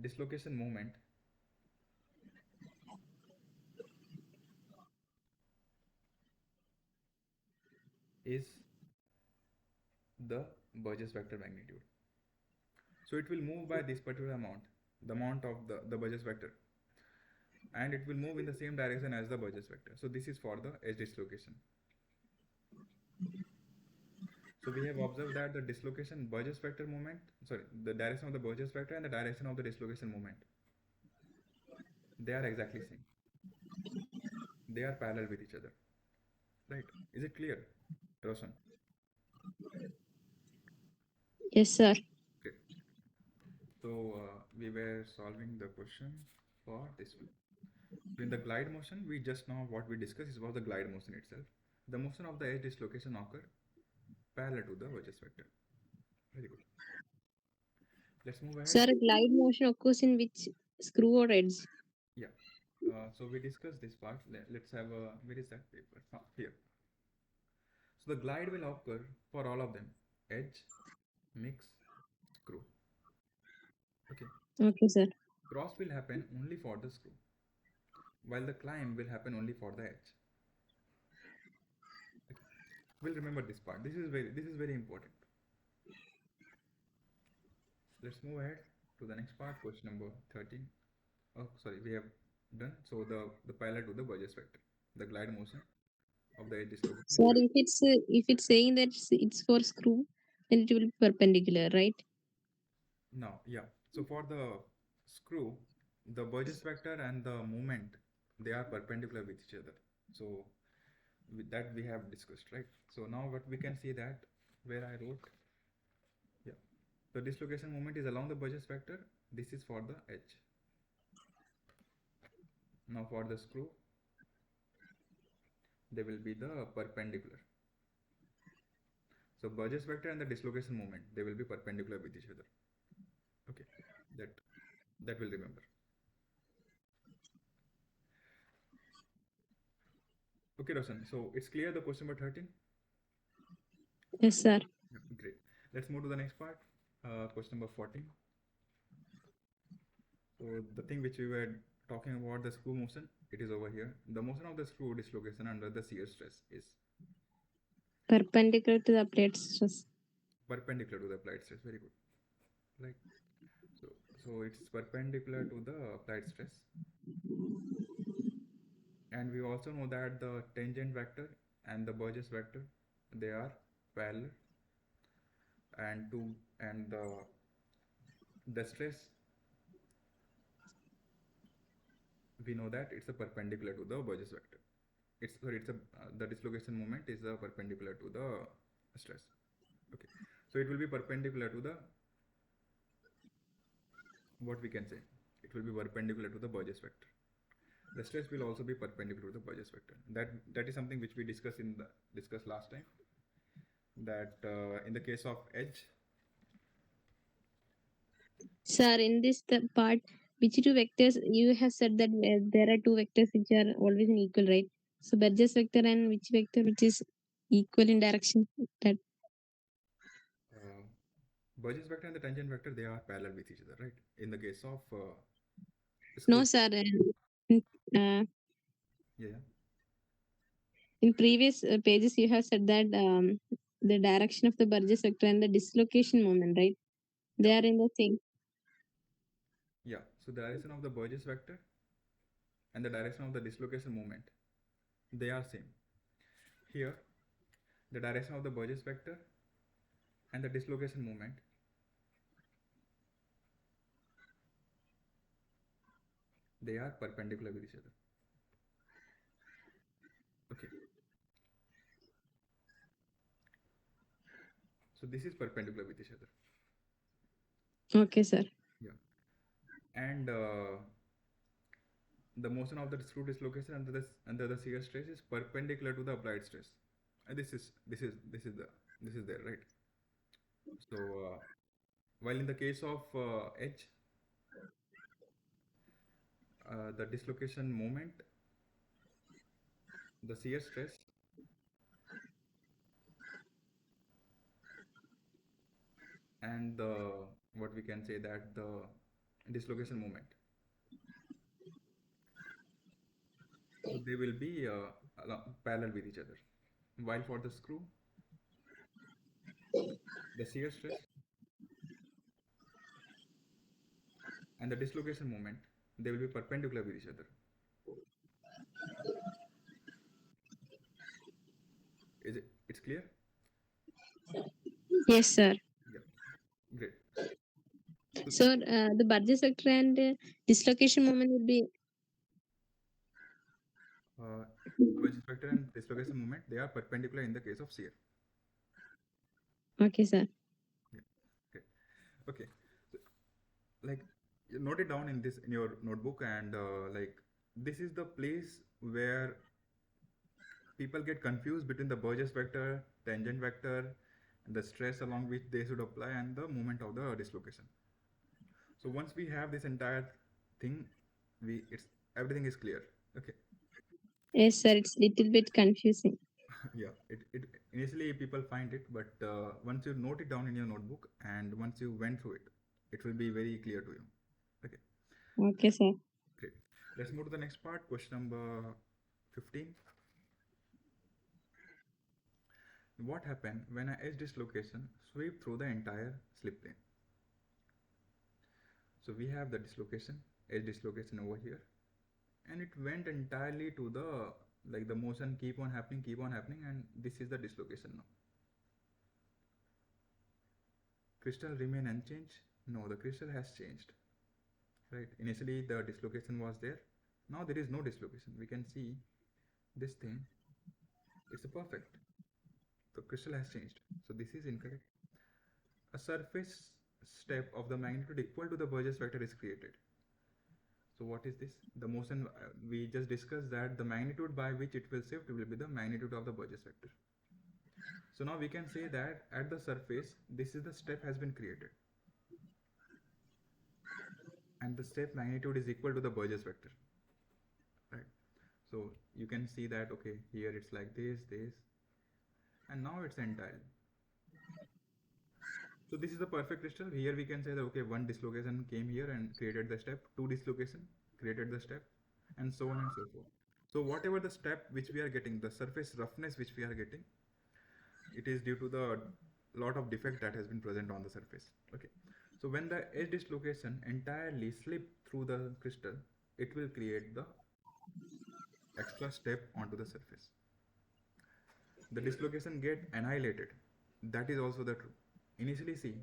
dislocation moment is the Burgess vector magnitude. So it will move by this particular amount, the amount of the Burgess vector, and it will move in the same direction as the Burgess vector. So this is for the edge dislocation. So we have observed that the dislocation Burgess vector moment, sorry, the direction of the Burgess vector and the direction of the dislocation moment, they are exactly same. They are parallel with each other, right? Is it clear, Roshan? Yes, sir. Okay. So we were solving the question for this one. So in the glide motion, we just now what we discussed is about the glide motion itself. The motion of the edge dislocation occur parallel to the Burgess vector. Very good. Let's move ahead. Sir, glide motion occurs in which screw or edge? Yeah. So we discussed this part. Let's have a, where is that paper? Here. So the glide will occur for all of them: edge, mix, screw. Okay. Okay, sir. Cross will happen only for the screw, while the climb will happen only for the edge. Okay. We'll remember this part. This is very important. Let's move ahead to the next part, question number 13. Oh, sorry, we have done. So the parallel to the Burgess vector, the glide motion of the edge dislocation. Sir, if it's saying that it's for screw, then it will be perpendicular, right? Now, yeah. So for the screw, the Burgess vector and the moment, they are perpendicular with each other. So with that we have discussed, right? So now what we can see that where I wrote, yeah, the dislocation moment is along the Burgess vector. This is for the edge. Now for the screw, they will be the perpendicular. So Burgess vector and the dislocation moment, they will be perpendicular with each other. Okay, that will remember. Okay, Roshan. So it's clear the question number 13? Yes, sir. Yeah, great. Let's move to the next part. Question number 14. So the thing which we were talking about, the screw motion, it is over here. The motion of the screw dislocation under the shear stress is Perpendicular to the plate stress. Perpendicular to the applied stress. Very good. Right. So, so it's perpendicular to the applied stress. And we also know that the tangent vector and the Burgess vector, they are parallel, and the stress, we know that it's a perpendicular to the Burgess vector. It's a the dislocation moment is a perpendicular to the stress. Okay, so it will be perpendicular to the, what we can say, it will be perpendicular to the Burgess vector. The stress will also be perpendicular to the Burgess vector. That is something which we discussed last time. That in the case of edge, Sir, in this the part, which two vectors you have said that there are two vectors which are always equal, right? So Burgess vector and which vector which is equal in direction? That uh, Burgess vector and the tangent vector, they are parallel with each other, right? In the case of no, screw, sir. In, uh, yeah, in previous pages, you have said that the direction of the Burgess vector and the dislocation moment, right? They are in the same. yeah. So the direction of the Burgess vector and the direction of the dislocation moment, they are same. Here, the direction of the Burgess vector and the dislocation moment, they are perpendicular with each other. Okay, so this is perpendicular with each other. Okay, sir. Yeah, and the motion of the screw dislocation under the shear stress is perpendicular to the applied stress. And this is there, right? So while in the case of edge, the dislocation moment, the shear stress, and the, what we can say, that the dislocation moment, so they will be parallel with each other. While for the screw, the shear stress and the dislocation moment, they will be perpendicular with each other. It's clear? Yes, sir. Yeah, great. So So the Burgess vector and dislocation moment will be Burgess vector and dislocation moment, they are perpendicular in the case of shear. okay, sir. Yeah, great. Okay, so, like, you note it down in your notebook, and like, this is the place where people get confused between the Burgess vector, tangent vector, and the stress along which they should apply, and the moment of the dislocation. So once we have this entire thing, we it's everything is clear. Okay. Yes, sir. It's little bit confusing. Yeah, it initially people find it, but once you note it down in your notebook and once you went through it, it will be very clear to you. Okay, Okay, sir. great. Let's move to the next part, question number 15. What happened when a edge dislocation sweep through the entire slip plane? So we have the dislocation, edge dislocation over here, and it went entirely to the, like, the motion keep on happening, and this is the dislocation now. Crystal remain unchanged? No, the crystal has changed. Right, initially the dislocation was there, now there is no dislocation. We can see this thing, it's a perfect, the crystal has changed, so this is incorrect. A surface step of the magnitude equal to the Burgess vector is created. So what is this? The motion, we just discussed that the magnitude by which it will shift will be the magnitude of the Burgess vector. So now we can say that at the surface, this is the step has been created, and the step magnitude is equal to the Burgess vector, right? So you can see that, okay, here it's like this, and now it's entire. So this is the perfect crystal. Here we can say that, okay, one dislocation came here and created the step, two dislocation created the step, and so on and so forth. So whatever the step which we are getting, the surface roughness which we are getting, It is due to the lot of defect that has been present on the surface. Okay. So when the edge dislocation entirely slip through the crystal, it will create the extra step onto the surface. The dislocation get annihilated. That is also the true. Initially see,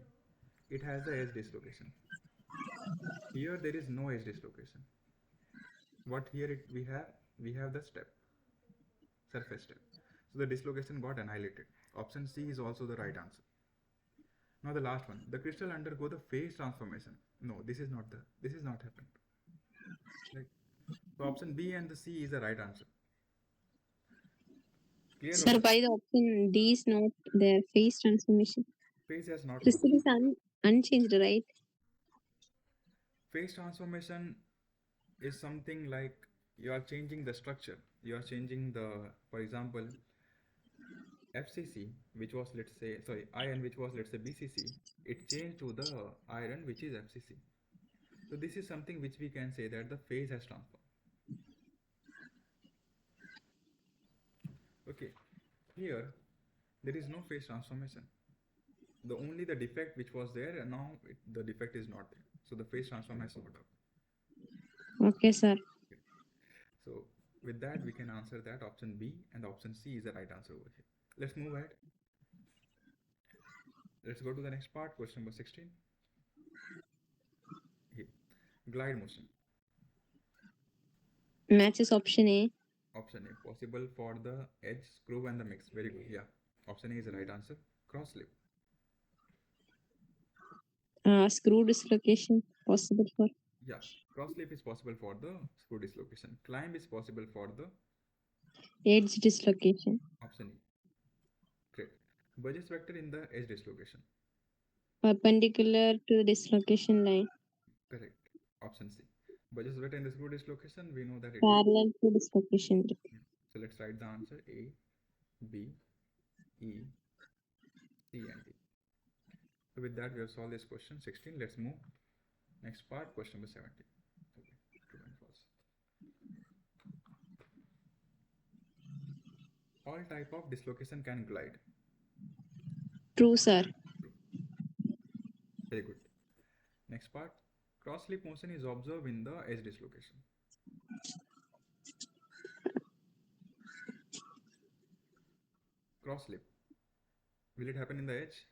it has the edge dislocation. Here there is no edge dislocation. What here we have the step, surface step. So the dislocation got annihilated. Option C is also the right answer. Now the last one, the crystal undergo the phase transformation. No, this is not happened. Right. So option B and the C is the right answer. Clear Sir, about why the option D is not there? Phase transformation. phase has not gone. Crystal is unchanged, right? Phase transformation is something like you are changing the structure. You are changing the, for example, FCC, which was let's say, sorry, iron, which was let's say BCC, it changed to the iron, which is FCC. So this is something which we can say that the phase has transformed. Okay, here there is no phase transformation. The only the defect which was there, and now the defect is not there. So the phase transformation has not. Okay, sir. So with that, we can answer that option B, and option C is the right answer over here. Let's move ahead. Let's go to the next part, question number 16. Here, glide motion. Matches option A. Option A, possible for the edge, screw, and the mix. Very good. Yeah. Option A is the right answer. Cross slip. Screw dislocation possible for. Yeah. Cross slip is possible for the screw dislocation. Climb is possible for the Edge dislocation. option E. Great. Burgess vector in the edge dislocation. Perpendicular to the dislocation line. Correct. Option C. Burgess vector in the screw dislocation, we know that it is. Parallel to dislocation. So let's write the answer A, B, E, C, and D. So with that, we have solved this question 16. Let's move. Next part, question number 17. Okay, true and false. All type of dislocation can glide. True, sir. True. Very good. Next part, cross slip motion is observed in the edge dislocation. Cross slip. Will it happen in the edge?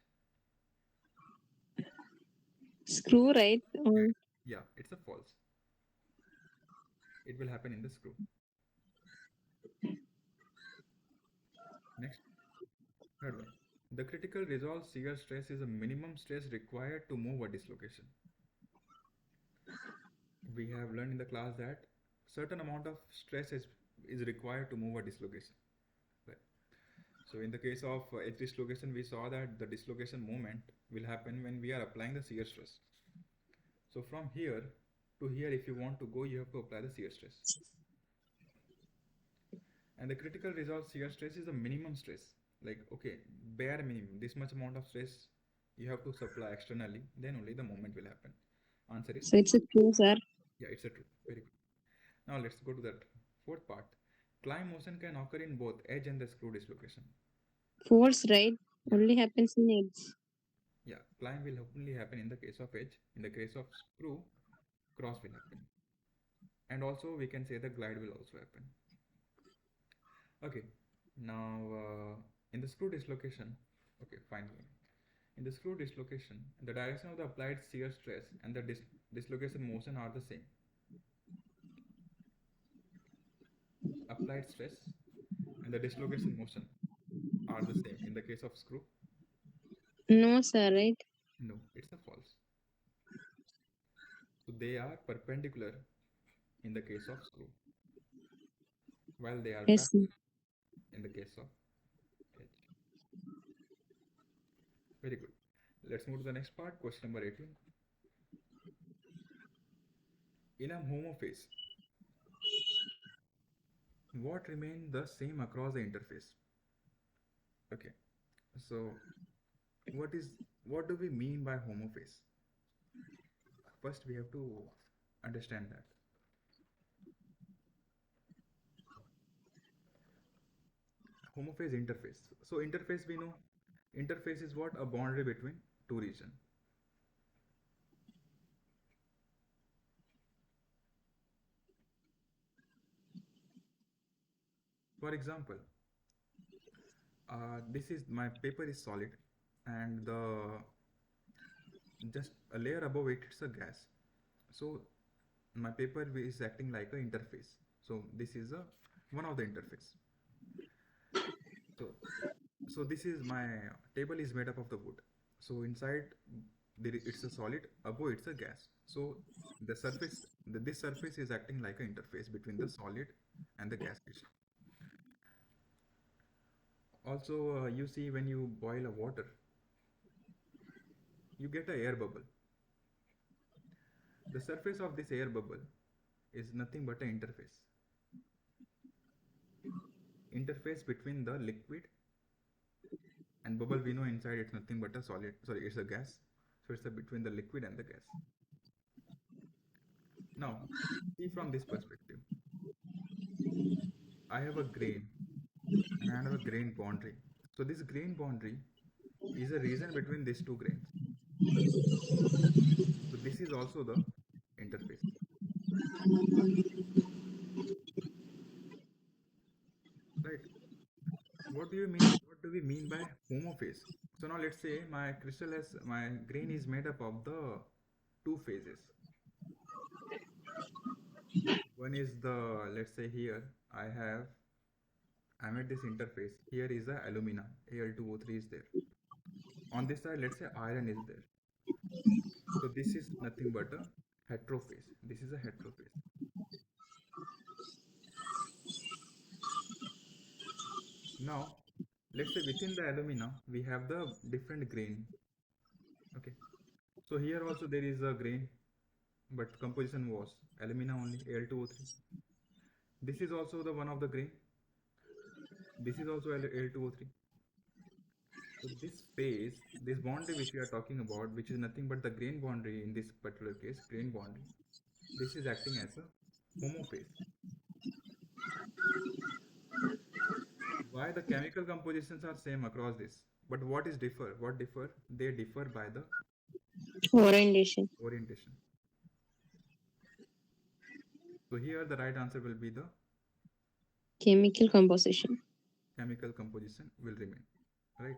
Screw, right? Yeah, it's a false. It will happen in the screw. Next, third one. The critical resolve shear stress is a minimum stress required to move a dislocation. We have learned in the class that certain amount of stress is required to move a dislocation. Right. So in the case of edge dislocation, we saw that the dislocation moment will happen when we are applying the shear stress. So from here to here, if you want to go, you have to apply the shear stress. And the critical resolve shear stress is the minimum stress. Like, okay, bare minimum, this much amount of stress you have to supply externally, then only the moment will happen. Answer is? So it's a true, sir. Yeah, it's a true. Very good. Now let's go to that fourth part. Climb motion can occur in both edge and the screw dislocation. False, right? Yeah. Only happens in edge. Yeah, climb will only happen in the case of edge. In the case of screw, cross will happen. And also we can say the glide will also happen. Okay, now in the screw dislocation, okay, fine. In the screw dislocation, the direction of the applied shear stress and the dislocation motion are the same. Applied stress and the dislocation motion are the same in the case of screw. No, sir, right? No, it's a false. So they are perpendicular in the case of screw, while they are Yes, parallel in the case of edge. Very good. Let's move to the next part, question number 18. In a homophase, what remain the same across the interface? Okay, so what do we mean by homophase? First, we have to understand that. Homophase interface. So interface we know Interface is what? A boundary between two regions. For example, this is my paper is solid, and the just a layer above it, it's a gas. So my paper is acting like an interface. So this is a one of the interface. So so this is my table is made up of the wood. So inside it's a solid, above it's a gas. So the surface, this surface is acting like an interface between the solid and the gas station. Also, you see when you boil a water, you get a air bubble. The surface of this air bubble is nothing but an interface. Interface between the liquid and bubble, we know inside it's nothing but a solid, sorry, it's a gas. So it's between the liquid and the gas. Now, see from this perspective, I have a grain and I have a grain boundary. So this grain boundary is a region between these two grains. So this is also the interface. Right? What do you mean? What do we mean by homophase? So now let's say my crystal has, my grain is made up of the two phases. One is the, let's say here I'm at this interface. Here is the alumina, Al2O3 is there. On this side, let's say iron is there. So this is nothing but a heterophase. This is a heterophase. Now, let's say within the alumina, we have the different grain. Okay. So here also there is a grain, but composition was alumina only, Al2O3. This is also the one of the grain. This is also Al2O3. So this phase, this boundary which we are talking about, which is nothing but the grain boundary in this particular case, grain boundary, this is acting as a homophase. Why? The chemical compositions are same across this, but what is differ? What differ? They differ by the Orientation. orientation. So here the right answer will be the Chemical composition. chemical composition will remain, right?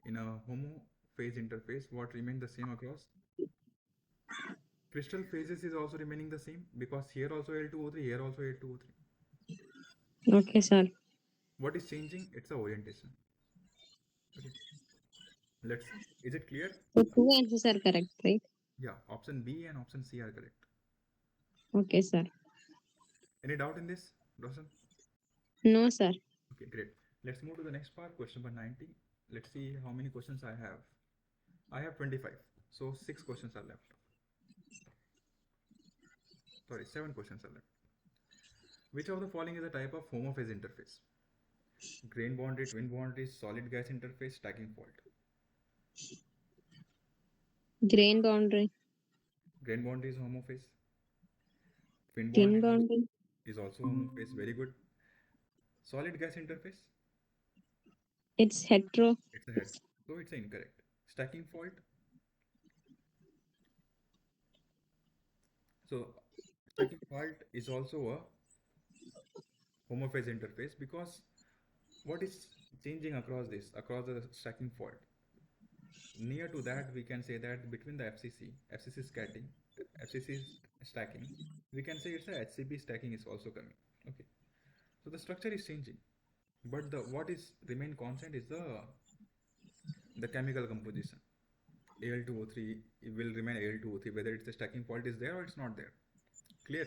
In a homo phase interface, what remain the same across? Crystal phases is also remaining the same because here also Al2O3, here also Al2O3. Okay, sir. What is changing? It's the orientation. Okay. Let's, is it clear? So two answers are correct, right? Yeah, option B and option C are correct. Okay, sir. Any doubt in this, Roshan? No, sir. Okay, great. Let's move to the next part, question number 90. Let's see how many questions I have. I have 25, so 6 questions are left. Sorry, 7 questions are left. Which of the following is a type of homophase interface? Grain boundary, twin boundary, solid gas interface, stacking fault. Grain boundary. Grain boundary is homophase. Twin Tin boundary boundary. is also homophase. Very good. Solid gas interface, It's hetero. it's a head. So it's incorrect. Stacking fault. So stacking fault is also a homophase interface because what is changing across this, across the stacking fault? Near to that, we can say that between the FCC stacking, FCC stacking, we can say it's a HCP stacking is also coming. Okay, so the structure is changing, but the what is remain constant is the chemical composition. Al2O3 will remain Al2O3 whether it's a stacking fault is there or it's not there. Clear?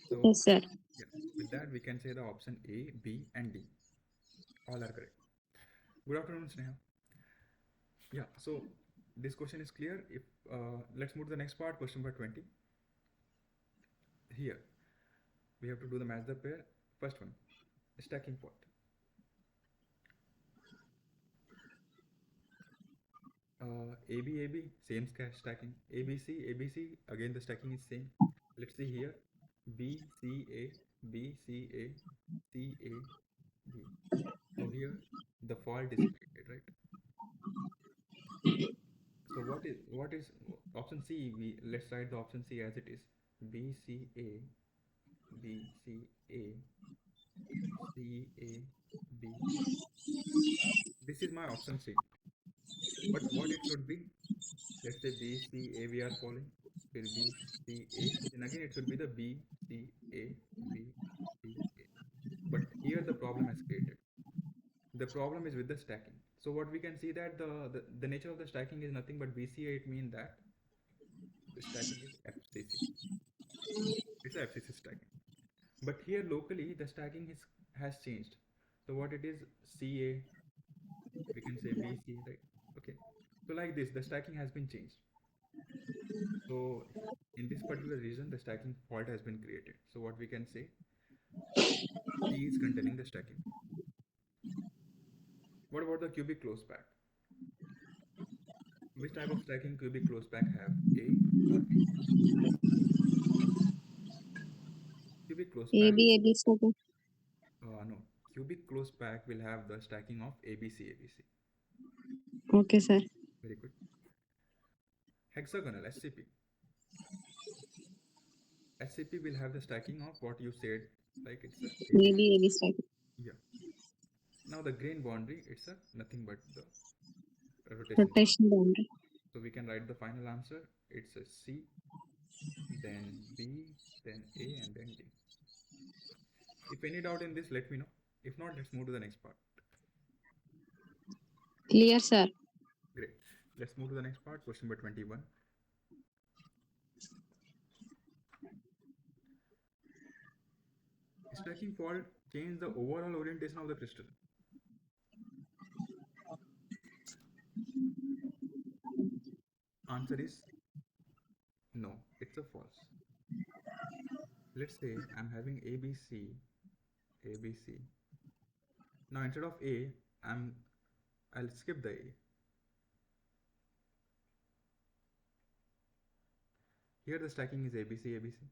So Yes, sir. yeah, with that we can say the option A, B, and D all are correct. Good afternoon, Sneha. Yeah, so this question is clear. If let's move to the next part, question number 20. Here we have to do the match the pair. First one, stacking fault. AB, AB, same stacking. ABC, ABC, again the stacking is same. Let's see here, B, C, A, B, C, A, C, A, B. So here the fault is created, right? So what is option C? Let's write the option C as it is. B C A B C A C A B. This is my option C. But what it should be? Let's say B C A we are following. Then B C A. Then again it should be the B C A B C A. But here the problem has created. The problem is with the stacking. So what we can see that the nature of the stacking is nothing but BCA. It means that the stacking is FCC. It's a FCC stacking. But here locally the stacking is has changed. So what it is CA, we can say BC, right? Okay. So like this, the stacking has been changed. So in this particular region, the stacking fault has been created. So what we can say, C is containing the stacking fault. What about the cubic close pack? Which type of stacking cubic close pack have? A or B? Cubic close A pack, B A B stacking. no. Cubic close pack will have the stacking of ABC, ABC. Okay, sir. Very good. Hexagonal, SCP. SCP will have the stacking of what you said, like it's a A ABC. B A B stacking. Yeah. Now the grain boundary, it's a nothing but the rotation boundary. Rotation boundary. So we can write the final answer. It's a C, then B, then A, and then D. If any doubt in this, let me know. If not, let's move to the next part. Clear, sir. Great. Let's move to the next part, question number 21. Stacking fault change the overall orientation of the crystal. Answer is no, it's a false. Let's say I'm having ABC, ABC. Now instead of A, I'll skip the A. Here the stacking is ABC, ABC.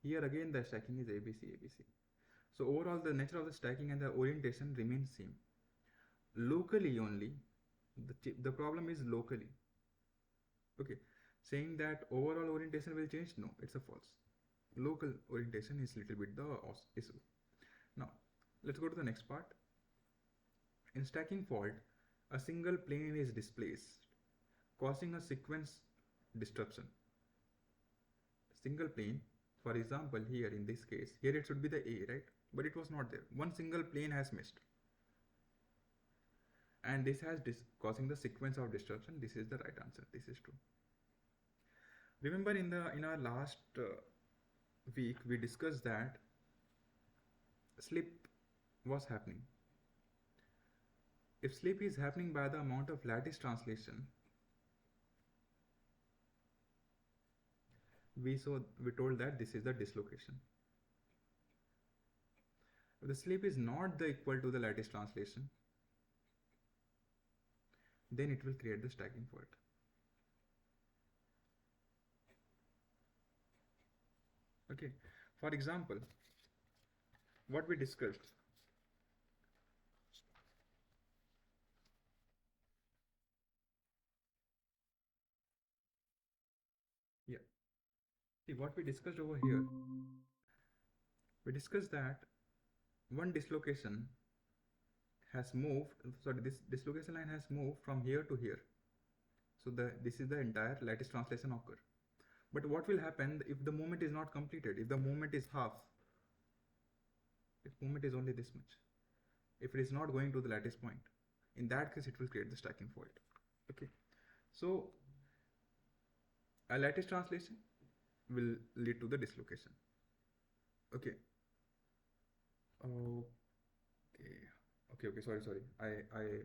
Here again the stacking is ABC, ABC. So overall the nature of the stacking and the orientation remains same. Locally only, the problem is locally. Okay, saying that overall orientation will change, no, it's a false. Local orientation is little bit the issue. Now let's go to the next part. In stacking fault, a single plane is displaced, causing a sequence disruption. Single plane, for example, here in this case, here it should be the A, right? But it was not there. One single plane has missed, and this has causing the sequence of disruption. This is the right answer. This is true. Remember in our last week we discussed that slip was happening. If slip is happening by the amount of lattice translation, we told that this is the dislocation. If the slip is not the equal to the lattice translation, then it will create the stacking fault. Okay, for example, what we discussed. Yeah, see what we discussed over here. We discussed that one dislocation has moved, sorry, this dislocation line has moved from here to here. So this is the entire lattice translation occur. But what will happen if the movement is not completed? If the movement is half, if movement is only this much, if it is not going to the lattice point, in that case it will create the stacking fault. Okay, so a lattice translation will lead to the dislocation. Okay. Okay. Sorry. I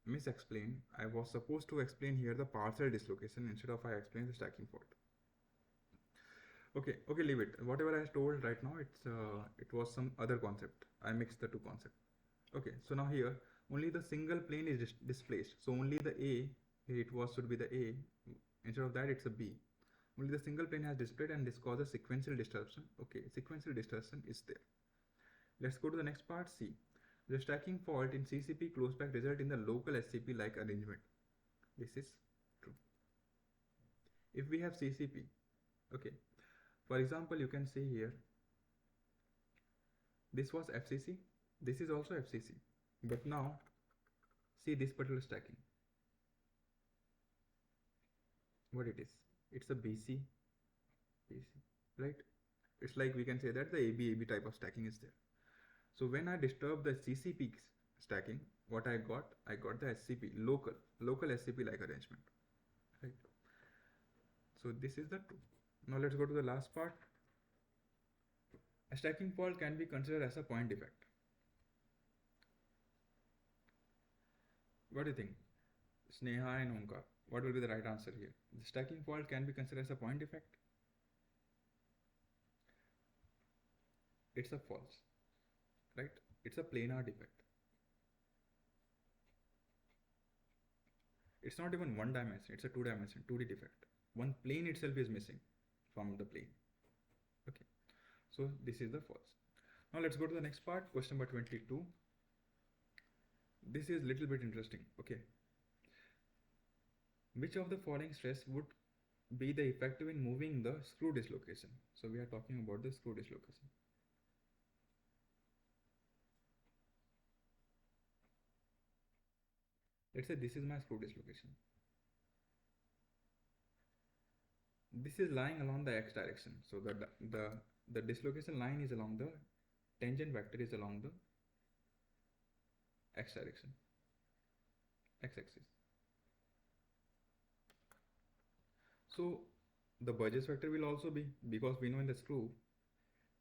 misexplained. I was supposed to explain here the partial dislocation instead of I explained the stacking fault. Okay, leave it. Whatever I told right now, it was some other concept. I mixed the two concepts. Okay, so now here only the single plane is displaced. So only the A, here it was should be the A. Instead of that, it's a B. Only the single plane has displayed and this causes sequential distortion. Okay, sequential distortion is there. Let's go to the next part, C. The stacking fault in CCP close pack result in the local SCP like arrangement. This is true. If we have CCP, okay, for example, you can see here, this was FCC, this is also FCC, but now see this particular stacking, what it is, it's a BC, right? It's like we can say that the AB type of stacking is there. So when I disturb the CCP stacking, what I got the SCP, local SCP like arrangement, right? So this is the true. Now let's go to the last part. A stacking fault can be considered as a point defect. What do you think, Sneha and Omkar? What will be the right answer here? The stacking fault can be considered as a point defect. It's a false, right? It's a planar defect. It's not even one dimension, it's a two dimension, 2D defect. One plane itself is missing from the plane. Okay, so this is the false. Now let's go to the next part, question number 22. This is little bit interesting. Okay, which of the following stress would be the effective in moving the screw dislocation? So we are talking about the screw dislocation. Let's say this is my screw dislocation. This is lying along the x direction. So the dislocation line is along the tangent vector is along the x direction, x-axis. So the Burgess vector will also be, because we know in the screw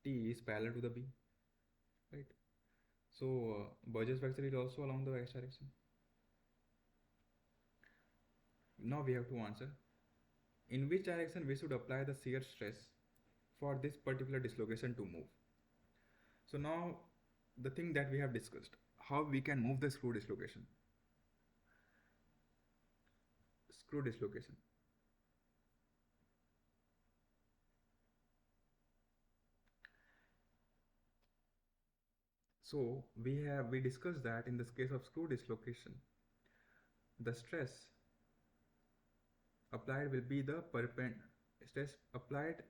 T is parallel to the B, right? So Burgess vector is also along the x direction. Now we have to answer in which direction we should apply the shear stress for this particular dislocation to move. So now the thing that we have discussed, how we can move the screw dislocation. Screw dislocation. So we discussed that in this case of screw dislocation, the stress applied will be the stress applied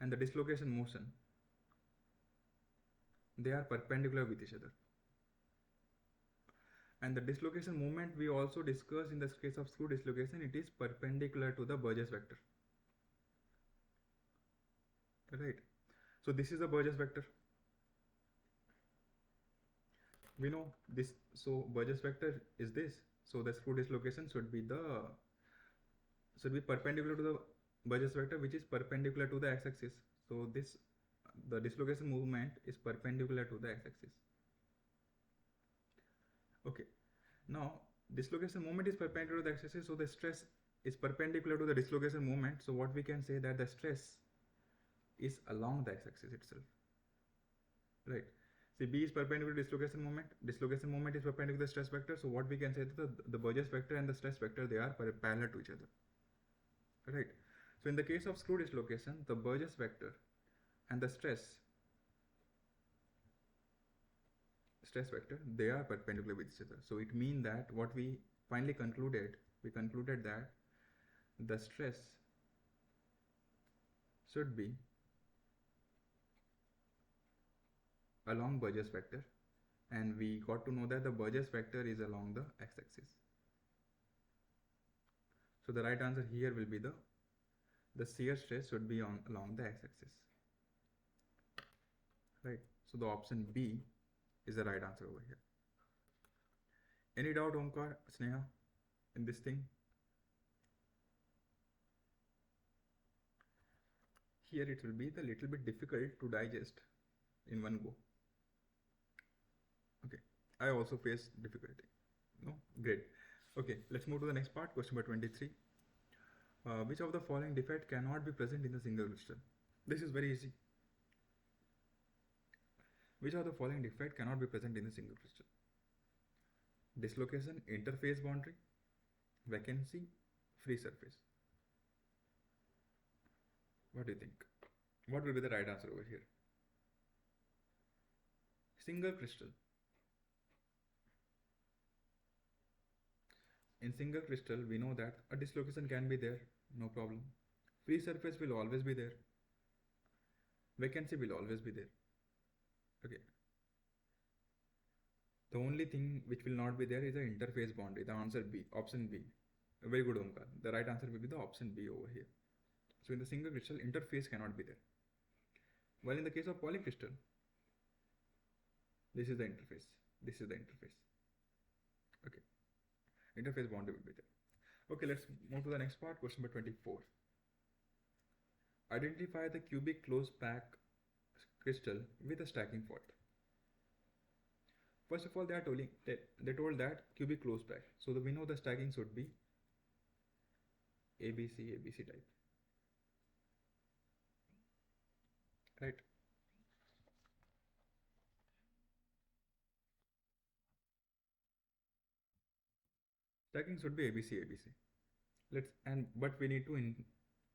and the dislocation motion, they are perpendicular with each other. And the dislocation moment we also discussed in the case of screw dislocation, it is perpendicular to the Burgess vector, right? So this is the Burgess vector. We know this, so Burgess vector is this, so the screw dislocation should be perpendicular to the Burgess vector, which is perpendicular to the x-axis. So the dislocation movement is perpendicular to the x-axis. Okay, now dislocation moment is perpendicular to the x-axis, so the stress is perpendicular to the dislocation moment. So what we can say that the stress is along the x-axis itself, right? See, B is perpendicular to dislocation moment is perpendicular to the stress vector. So what we can say that the Burgess vector and the stress vector, they are parallel to each other, right? So in the case of screw dislocation, the Burgess vector and the stress vector, they are perpendicular with each other. So it means that what we finally concluded, that the stress should be along Burgess vector, and we got to know that the Burgess vector is along the x-axis. So the right answer here will be the shear stress should be along the x-axis, right? So the option B is the right answer over here. Any doubt, Omkar, Sneha, in this thing? Here it will be a little bit difficult to digest in one go. Okay, I also face difficulty. No, great. Okay, let's move to the next part, question number 23. Which of the following defect cannot be present in the single crystal? This is very easy. Which of the following defect cannot be present in the single crystal? Dislocation, interface boundary, vacancy, free surface. What do you think? What will be the right answer over here? Single crystal. In single crystal, we know that a dislocation can be there, no problem. Free surface will always be there. Vacancy will always be there. Okay. The only thing which will not be there is the interface boundary. The answer B, option B. Very good, Omkar. The right answer will be the option B over here. So in the single crystal, interface cannot be there. While in the case of polycrystal, this is the interface. This is the interface. Okay. Interface boundary will be there. Okay, let's move to the next part. Question number 24. Identify the cubic closed pack crystal with a stacking fault. First of all, they told that cubic closed pack. So we know the stacking should be ABC type. Right? Stacking should be ABC. But we need to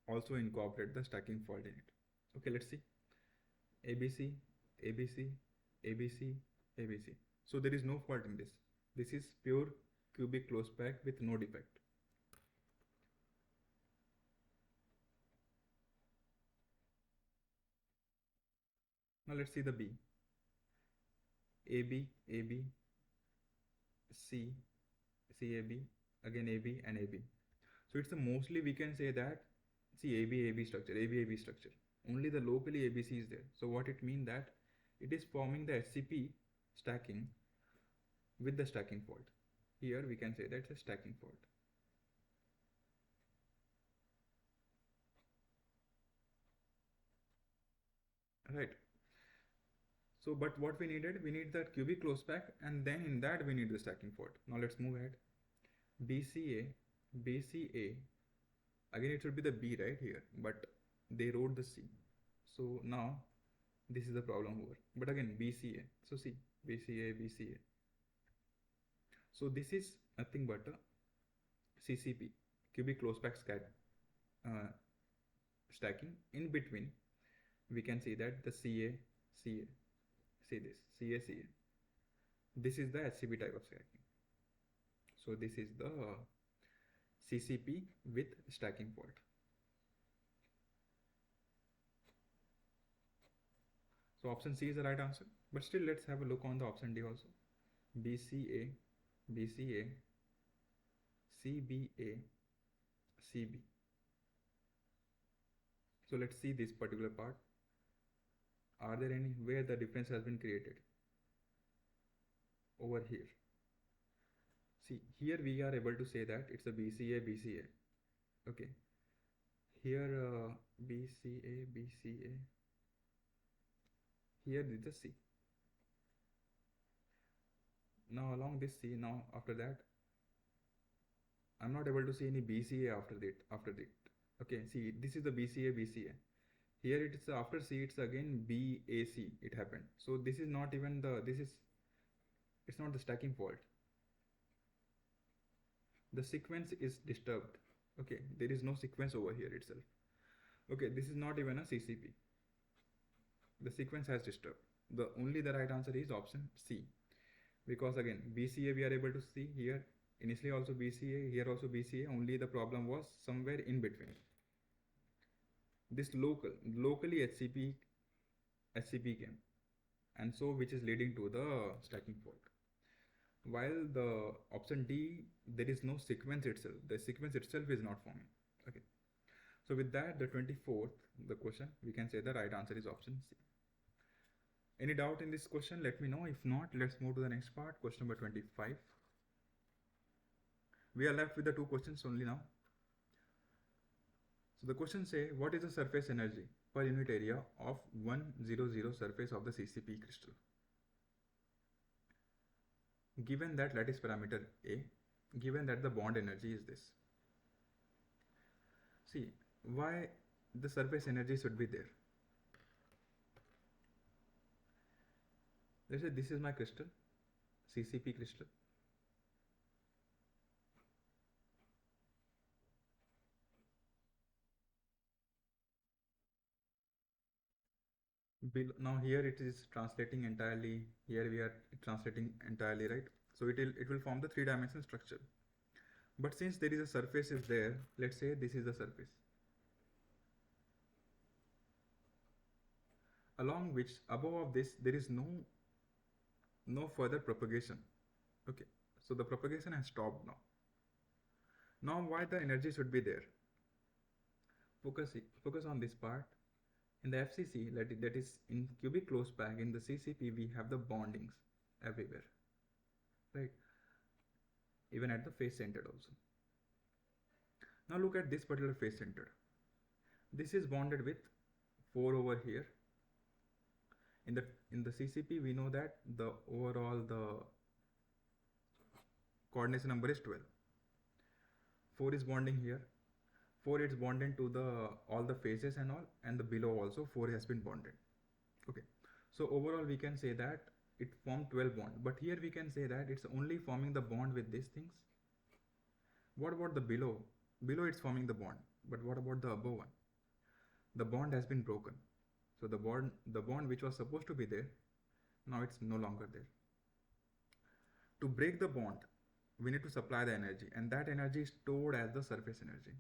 also incorporate the stacking fault in it. Okay, let's see. ABC, ABC, ABC, ABC. So there is no fault in this. This is pure cubic closed pack with no defect. Now let's see the B. AB, AB, C, CAB, again AB and AB. So it's mostly we can say that, see, AB structure. Only the locally ABC is there. So what it means that it is forming the SCP stacking with the stacking fault. Here we can say that it's a stacking fault. Right. So, but what we needed, we need that cubic closed pack, and then in that we need the stacking fault. Now let's move ahead. BCA, BCA. Again, it should be the B right here, but they wrote the C. So now this is the problem over. But again, BCA. So see, BCA, BCA. So this is nothing but a CCP, cubic closed pack stacking. In between, we can see that the CA, CA. See this, CA, CA. This is the SCP type of stacking. So this is the CCP with stacking fault. So option C is the right answer. But still, let's have a look on the option D also. BCA, BCA, CBA, CB. So let's see this particular part. Are there any where the difference has been created? Over here. See, here we are able to say that it's a BCA, BCA. Okay. Here BCA, BCA. Here is the C. Now along this C, now after that, I'm not able to see any BCA after that. Okay, see, this is the BCA, BCA. Here it is after C, it's again BAC. It happened. So this is not even it's not the stacking fault. The sequence is disturbed. Okay, there is no sequence over here itself. Okay, this is not even a CCP. The sequence has disturbed. Only the right answer is option C. Because again, BCA we are able to see here. Initially also BCA, here also BCA. Only the problem was somewhere in between. This locally HCP came, and so which is leading to the stacking fault. While the option D, there is no sequence itself. The sequence itself is not forming. Okay. So with that, the 24th, the question, we can say the right answer is option C. Any doubt in this question? Let me know. If not, let's move to the next part, question number 25. We are left with the two questions only now. So the question say, what is the surface energy per unit area of 100 surface of the CCP crystal? Given that lattice parameter A, given that the bond energy is this. See, why the surface energy should be there? Let's say this is my crystal, CCP crystal. Now here it is translating entirely. Here we are translating entirely, right? So it will form the 3-dimensional structure. But since there is a surface is there, let's say this is the surface, along which above of this there is no further propagation. Okay, so the propagation has stopped now. Now why the energy should be there? Focus on this part. In the FCC, that is in cubic closed pack, in the CCP we have the bondings everywhere, right? Even at the face centered also. Now look at this particular face centered. This is bonded with 4 over here. In the CCP we know that the overall the coordination number is 12. 4 is bonding here. 4 it's bonded to the all the faces and all, and the below also 4 has been bonded. Okay, so overall we can say that it formed 12 bond, but here we can say that it's only forming the bond with these things. What about the below? Below it's forming the bond, but what about the above one? The bond has been broken. So the bond which was supposed to be there, now it's no longer there. To break the bond, we need to supply the energy, and that energy is stored as the surface energy.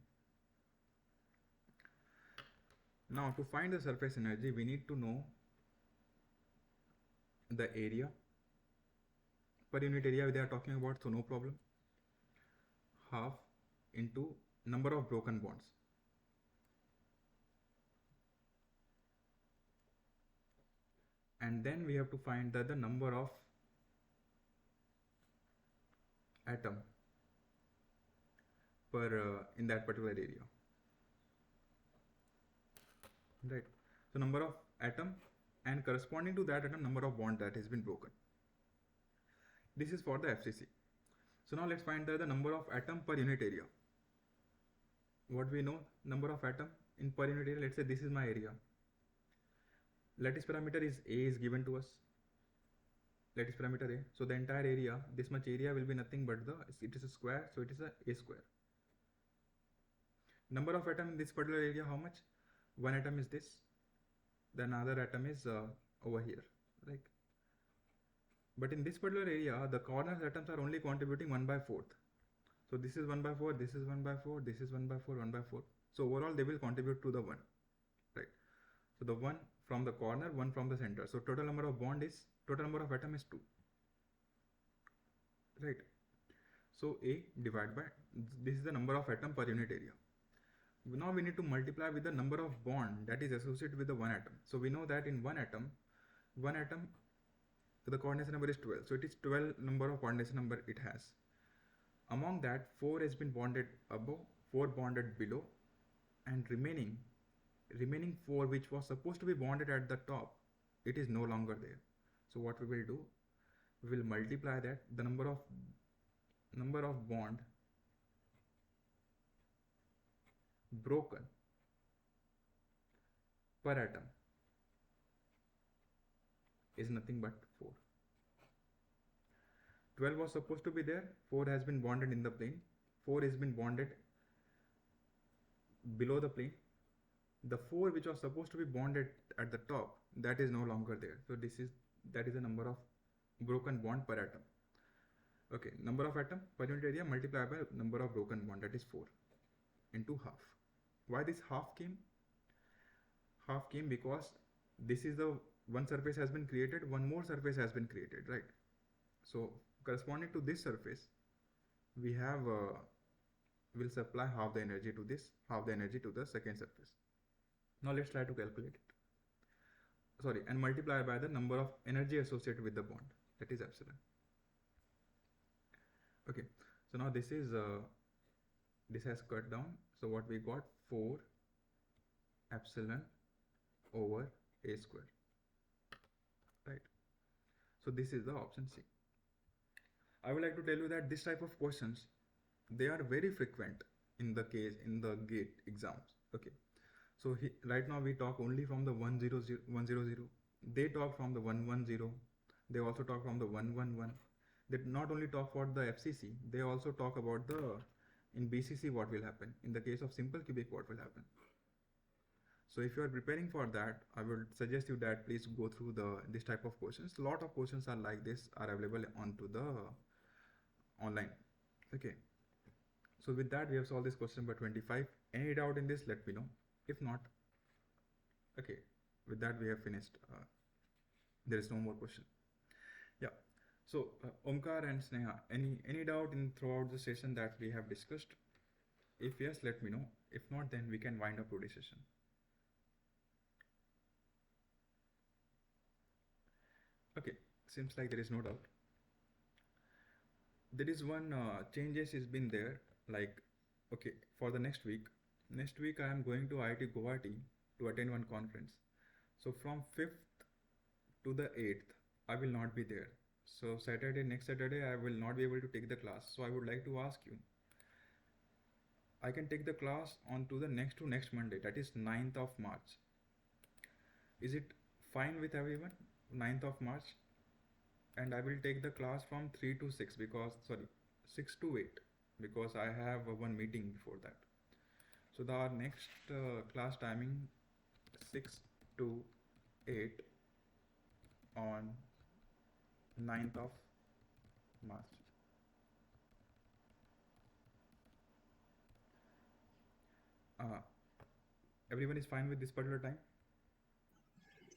Now to find the surface energy, we need to know the area. Per unit area they are talking about, so no problem. Half into number of broken bonds. And then we have to find the number of atom per in that particular area, right? So number of atom, and corresponding to that atom number of bond that has been broken. This is for the FCC. So now let's find the number of atom per unit area. What we know, number of atom in per unit area. Let's say this is my area. Lattice parameter is A is given to us. Lattice parameter A. So the entire area, this much area will be nothing but it is a square, so it is a square. Number of atom in this particular area, how much? One atom is this, then another atom is over here, right? But in this particular area, the corner atoms are only contributing 1/4. So this is 1/4, this is 1/4, this is 1/4, 1/4. So overall they will contribute to the 1, right? So the 1 from the corner, 1 from the center. So total number of atom is 2, right? So A divided by, this is the number of atom per unit area. Now we need to multiply with the number of bond that is associated with the one atom. So we know that in one atom, the coordination number is 12. So it is 12 number of coordination number it has. Among that, 4 has been bonded above, 4 bonded below, and remaining 4 which was supposed to be bonded at the top, it is no longer there. So what we will do, we will multiply that, the number of bond broken per atom is nothing but 4. 12 was supposed to be there, 4 has been bonded in the plane, 4 has been bonded below the plane. The 4 which was supposed to be bonded at the top, that is no longer there. So that is the number of broken bond per atom. Okay, number of atom per unit area multiplied by number of broken bond, that is 4 into half. Why this half came? Half came because this is the one surface has been created, one more surface has been created, right? So corresponding to this surface, we have will supply half the energy to this, half the energy to the second surface. Now let's try to calculate it. Sorry, and multiply by the number of energy associated with the bond, that is epsilon. Okay, so now this has cut down. So what we got, 4 epsilon over a square, right? So this is the option C. I would like to tell you that this type of questions, they are very frequent in the GATE exams. Okay, so right now we talk only from the 100. They talk from the 110. They also talk from the 111. They not only talk for the FCC, they also talk about in BCC what will happen. In the case of simple cubic, what will happen. So if you are preparing for that, I would suggest you that please go through this type of questions. A lot of questions are like this, are available onto the online. Okay. So with that, we have solved this question number 25. Any doubt in this, let me know. If not, okay, with that we have finished. There is no more question. Yeah. So Omkar and Sneha, any doubt in throughout the session that we have discussed? If yes, let me know. If not, then we can wind up today's session. Okay, seems like there is no doubt. There is one changes is been there. Like, okay, for the next week. Next week I am going to IIT Guwahati to attend one conference. So from 5th to the 8th, I will not be there. So next Saturday, I will not be able to take the class. So I would like to ask you, I can take the class on to the next Monday, that is 9th of March. Is it fine with everyone? 9th of March, and I will take the class from 3 to 6 because, sorry, 6 to 8 because I have one meeting before that. So the next class timing 6 to 8 on 9th of March. Uh, Everyone is fine with this particular time?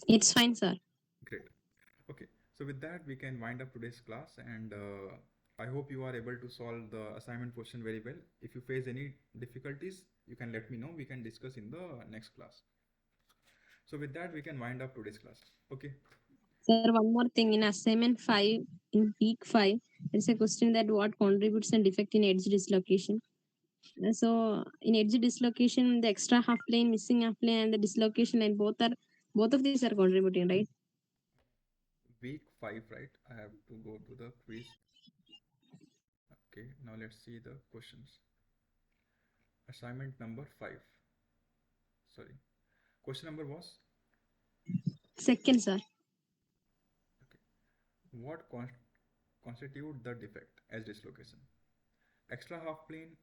It's fine, sir. Great. Okay. So with that, we can wind up today's class, and I hope you are able to solve the assignment question very well. If you face any difficulties, you can let me know. We can discuss in the next class. So with that, we can wind up today's class. Okay. Sir, one more thing. In assignment 5, in week 5, there's a question that what contributes and defect in edge dislocation. So in edge dislocation, the extra half plane, missing half plane, and the dislocation, and both of these are contributing, right? Week 5, right? I have to go to the quiz. Okay. Now let's see the questions. Assignment number 5. Sorry. Question number was? Second, sir. Okay. What constitute the defect as dislocation? Extra half plane,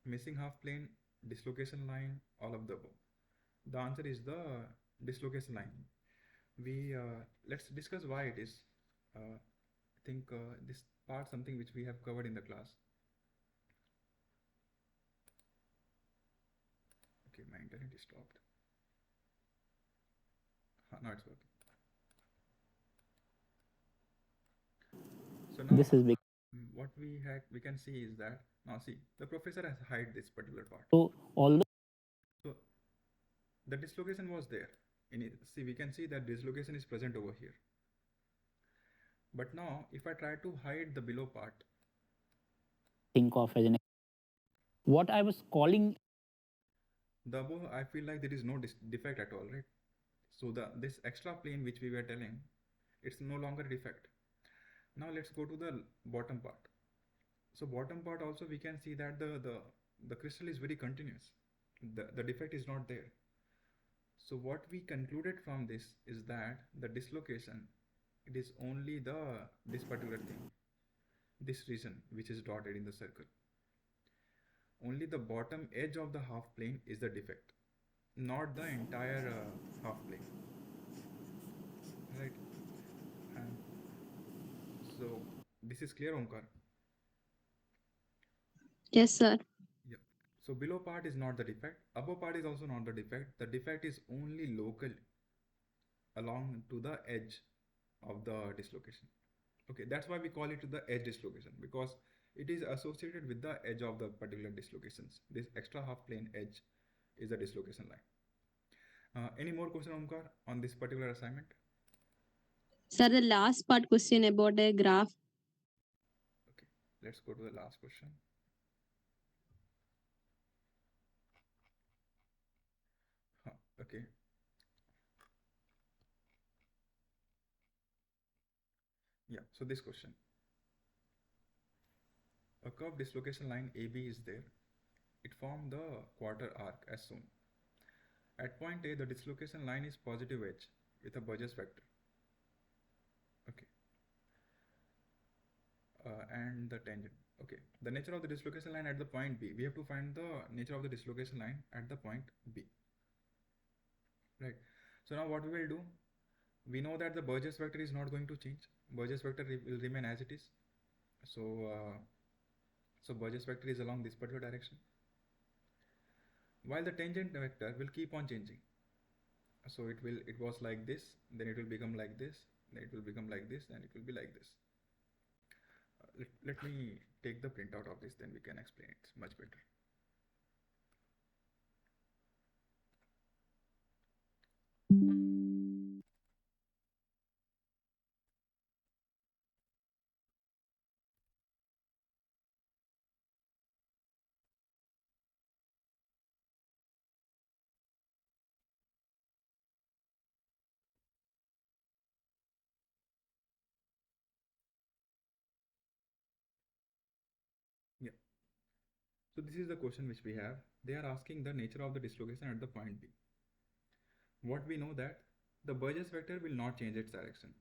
missing half plane, dislocation line, all of the above. The answer is the dislocation line. We let's discuss why it is. I think this part something which we have covered in the class. Okay, my internet is stopped. Now it's working. So now This is big. what we can see is that now see the professor has hide this particular part. So although So the dislocation was there. See, we can see that dislocation is present over here. But now if I try to hide the below part, think of as an what I was calling the above I feel like there is no defect at all, right? So this extra plane which we were telling, it's no longer defect. Now let's go to the bottom part. So bottom part also we can see that the crystal is very continuous. The defect is not there. So what we concluded from this is that the dislocation, it is only this particular thing, this region which is dotted in the circle. Only the bottom edge of the half plane is the defect, not the entire half plane, right? And so this is clear, Omkar? Yes, sir. Yeah. So below part is not the defect. Above part is also not the defect. The defect is only local along to the edge of the dislocation. Okay, that's why we call it the edge dislocation, because it is associated with the edge of the particular dislocations. This extra half plane edge is the dislocation line. Any more question, Omkar, on this particular assignment? Sir, the last part question about a graph. Okay, let's go to the last question. Okay. Yeah, so this question. A curved dislocation line AB is there. It formed the quarter arc as shown. At point A, the dislocation line is positive edge with a Burgess vector. Okay. And the tangent. Okay. The nature of the dislocation line at the point B. We have to find the nature of the dislocation line at the point B. Right. So now what we will do? We know that the Burgess vector is not going to change. Burgess vector will remain as it is. So So Burgess vector is along this particular direction, while the tangent vector will keep on changing. So it was like this, then it will become like this, then it will become like this, and it will be like this. Let me take the printout of this, then we can explain it much better. Yeah. So this is the question which we have. They are asking the nature of the dislocation at the point B. What we know that the Burgess vector will not change its direction.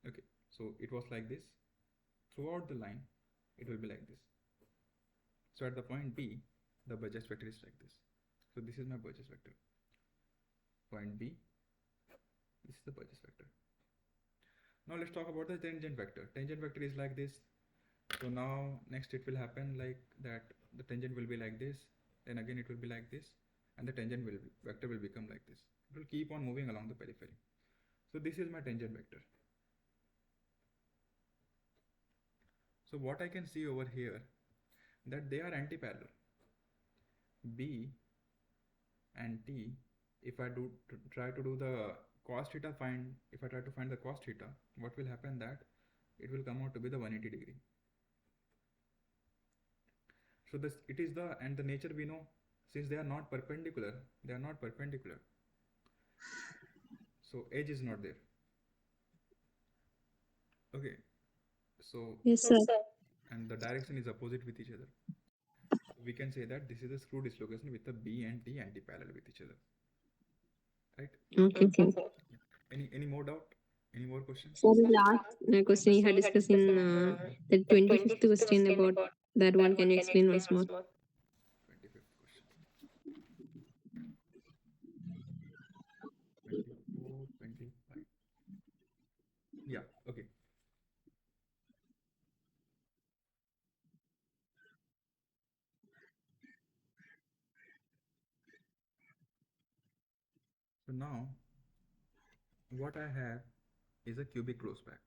Okay, so it was like this. Throughout the line, it will be like this. So at the point B, the Burgess vector is like this. So this is my Burgess vector. Point B, this is the Burgess vector. Now let's talk about the tangent vector. Tangent vector is like this. So now next it will happen like that. The tangent will be like this. Then again it will be like this, and the tangent vector will become like this. It will keep on moving along the periphery. So this is my tangent vector. So what I can see over here, that they are anti-parallel. B and T, if I try to do the cos theta if I try to find the cos theta, what will happen that it will come out to be the 180 degree. So this it is and the nature we know, since they are not perpendicular, so edge is not there. Okay, so Yes, sir. and the direction is opposite with each other. We can say that this is a screw dislocation with the B and T anti-parallel with each other, right? Okay, sir. Any more doubt? Any more questions? So the last question you had discussed in the 25th question about that one, can you explain once more? 25th question. 24, 25. Yeah, okay. So now what I have is a cubic close pack.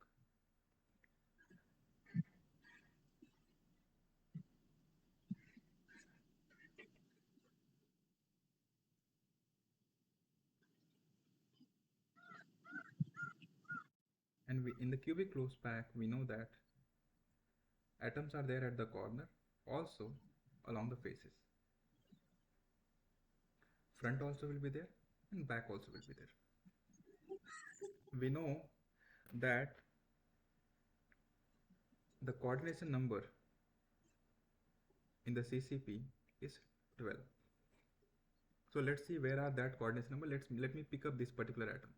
And in the cubic close pack, we know that atoms are there at the corner, also along the faces. Front also will be there, and back also will be there. We know that the coordination number in the CCP is 12. So let's see where are that coordination number. Let me pick up this particular atom.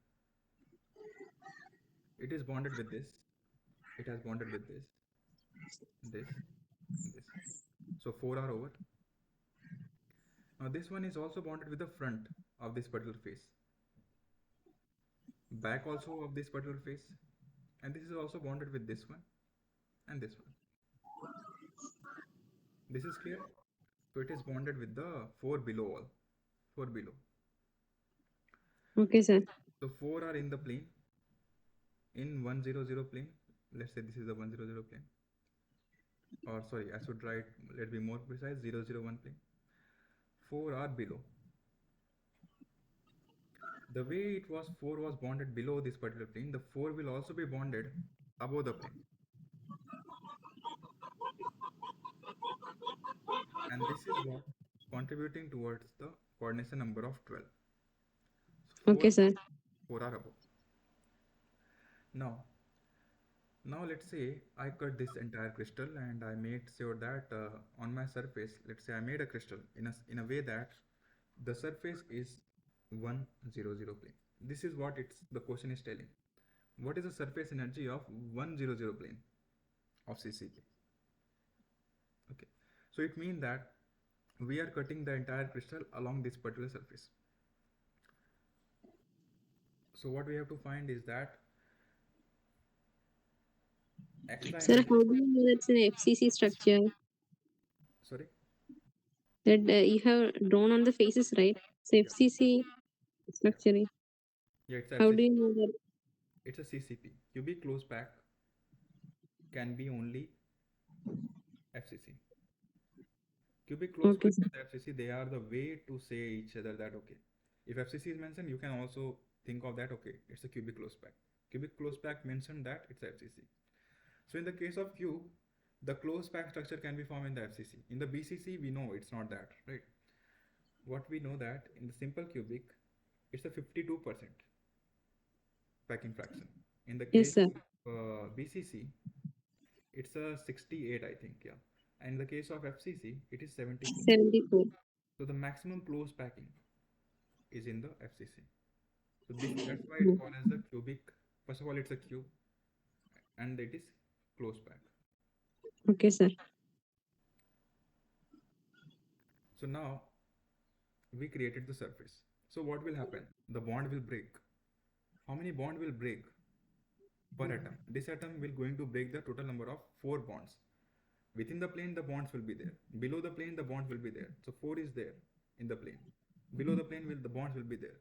It is bonded with this. It has bonded with this, this, this. So 4 are over. Now this one is also bonded with the front of this particular face, back also of this particular face, and this is also bonded with this one and this one. This is clear. So it is bonded with the 4 below all, 4 below. Okay, sir. So 4 are in the plane, in 100 plane. Let's say this is the 100 plane, or sorry, I should write, let me be more precise, 001 plane. 4 are below. The way it was 4 was bonded below this particular plane, the 4 will also be bonded above the plane. And this is what contributing towards the coordination number of 12. So Okay, sir. 4 are above. Now let's say I cut this entire crystal and I made sure that on my surface, let's say I made a crystal in a way that the surface is 100 plane. This is what the question is telling. What is the surface energy of 100 plane of CCP? Okay, so it means that we are cutting the entire crystal along this particular surface. So what we have to find is that extra Sir, energy. how do you know that's an FCC structure? Sorry. That you have drawn on the faces, right? So Yeah. FCC structure. Yeah, it's How do FCC. you know that? It's a CCP. Cubic close pack can be only FCC. Cubic close Okay, pack sir. and FCC, they are the way to say each other that okay. If FCC is mentioned, you can also think of that okay, it's a cubic close pack. Cubic close pack mentioned that it's FCC. So in the case of cube, the close pack structure can be formed in the FCC. In the BCC, we know it's not that, right? What we know that in the simple cubic, it's a 52% packing fraction. In the Yes, case sir. of BCC, it's a 68, I think, yeah. And in the case of FCC, it is 74. 74. So the maximum close packing is in the FCC. So that's why it's called as the cubic. First of all, it's a cube, and it is close pack. Okay, sir. So now we created the surface. So what will happen? The bond will break. How many bond will break per atom? This atom will going to break the total number of 4 bonds. Within the plane, the bonds will be there. Below the plane, the bonds will be there. So 4 is there in the plane. Below the plane, the bonds will be there.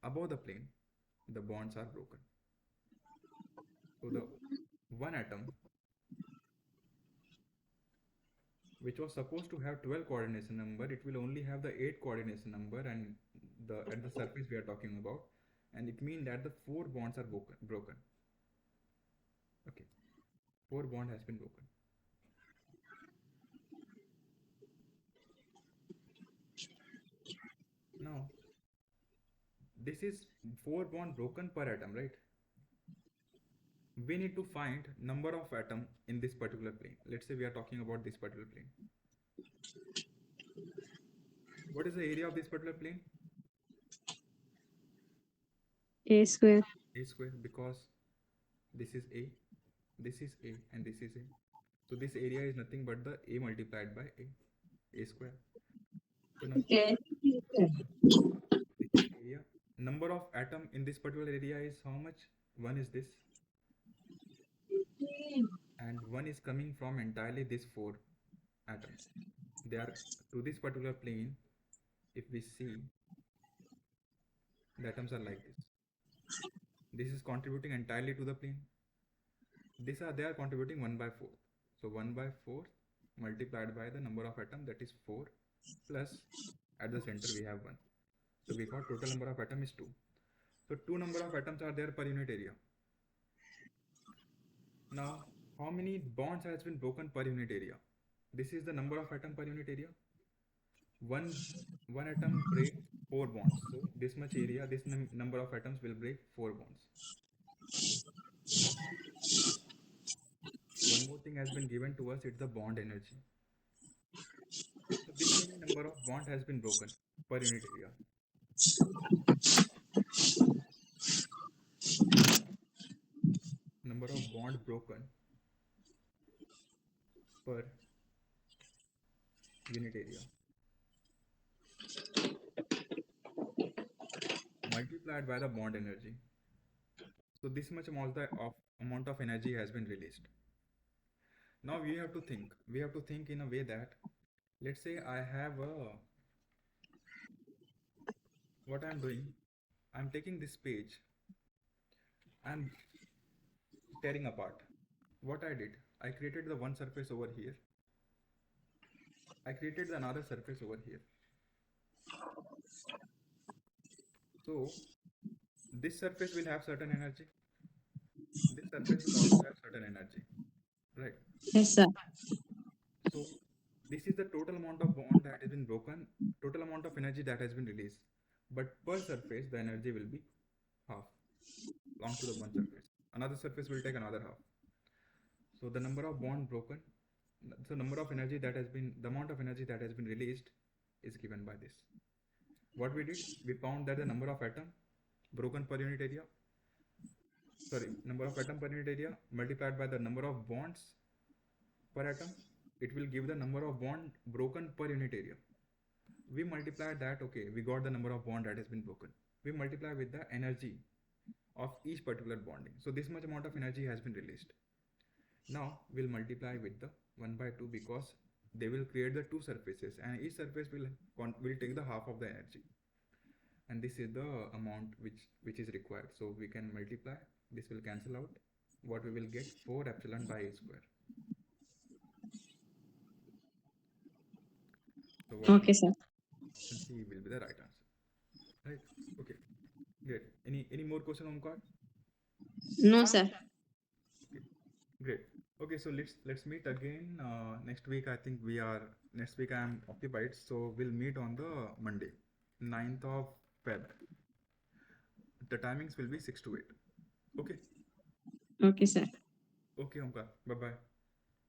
Above the plane, the bonds are broken. So the one atom which was supposed to have 12 coordination number, it will only have the 8 coordination number, and the at the surface we are talking about, and it means that the 4 bonds are broken. Okay, 4 bond has been broken. Now this is 4 bond broken per atom, right? We need to find number of atom in this particular plane. Let's say we are talking about this particular plane. What is the area of this particular plane? A square. A square, because this is A, and this is A. So this area is nothing but the A multiplied by A square. So now Okay. this is area. Number of atom in this particular area is how much? 1 is this, and 1 is coming from entirely these 4 atoms. They are to this particular plane. If we see, the atoms are like this. This is contributing entirely to the plane. They are contributing 1 by 4. So 1 by 4 multiplied by the number of atom, that is 4, plus at the center we have 1. So we got total number of atom is 2. So 2 number of atoms are there per unit area. Now how many bonds has been broken per unit area? This is the number of atom per unit area. One atom breaks 4 bonds. So this much area, this number of atoms will break 4 bonds. One more thing has been given to us, it's the bond energy. So this many number of bond has been broken per unit area. Number of bond broken per unit area multiplied by the bond energy. So this much amount of energy has been released. Now we have to think. We have to think in a way that, let's say I have what I'm doing. I'm taking this page. I'm tearing apart. What I did, I created the one surface over here. I created another surface over here. So this surface will have certain energy. This surface will also have certain energy, right? Yes, sir. So this is the total amount of bond that has been broken, total amount of energy that has been released. But per surface, the energy will be half, belong to the one surface. Another surface will take another half. So the number of bond broken, the number of energy that has been, the amount of energy that has been released is given by this. What we did, we found that the number of atom broken per unit area, number of atom per unit area multiplied by the number of bonds per atom, it will give the number of bond broken per unit area. We multiply that, okay, we got the number of bond that has been broken. We multiply with the energy of each particular bonding. So this much amount of energy has been released. Now we'll multiply with the 1 by 2 because they will create the two surfaces, and each surface will take the half of the energy, and this is the amount which is required. So we can multiply, this will cancel out, what we will get, 4 epsilon by a square. So what Okay, sir. option C will be the right answer, right? Okay, great. Any more question, Omkar? No, sir. Okay, great. Okay, so let's meet again next week. I think next week I am occupied, so we'll meet on the Monday, 9th of Feb. The timings will be 6 to 8. Okay. Okay, sir. Okay, Omkar. Bye bye.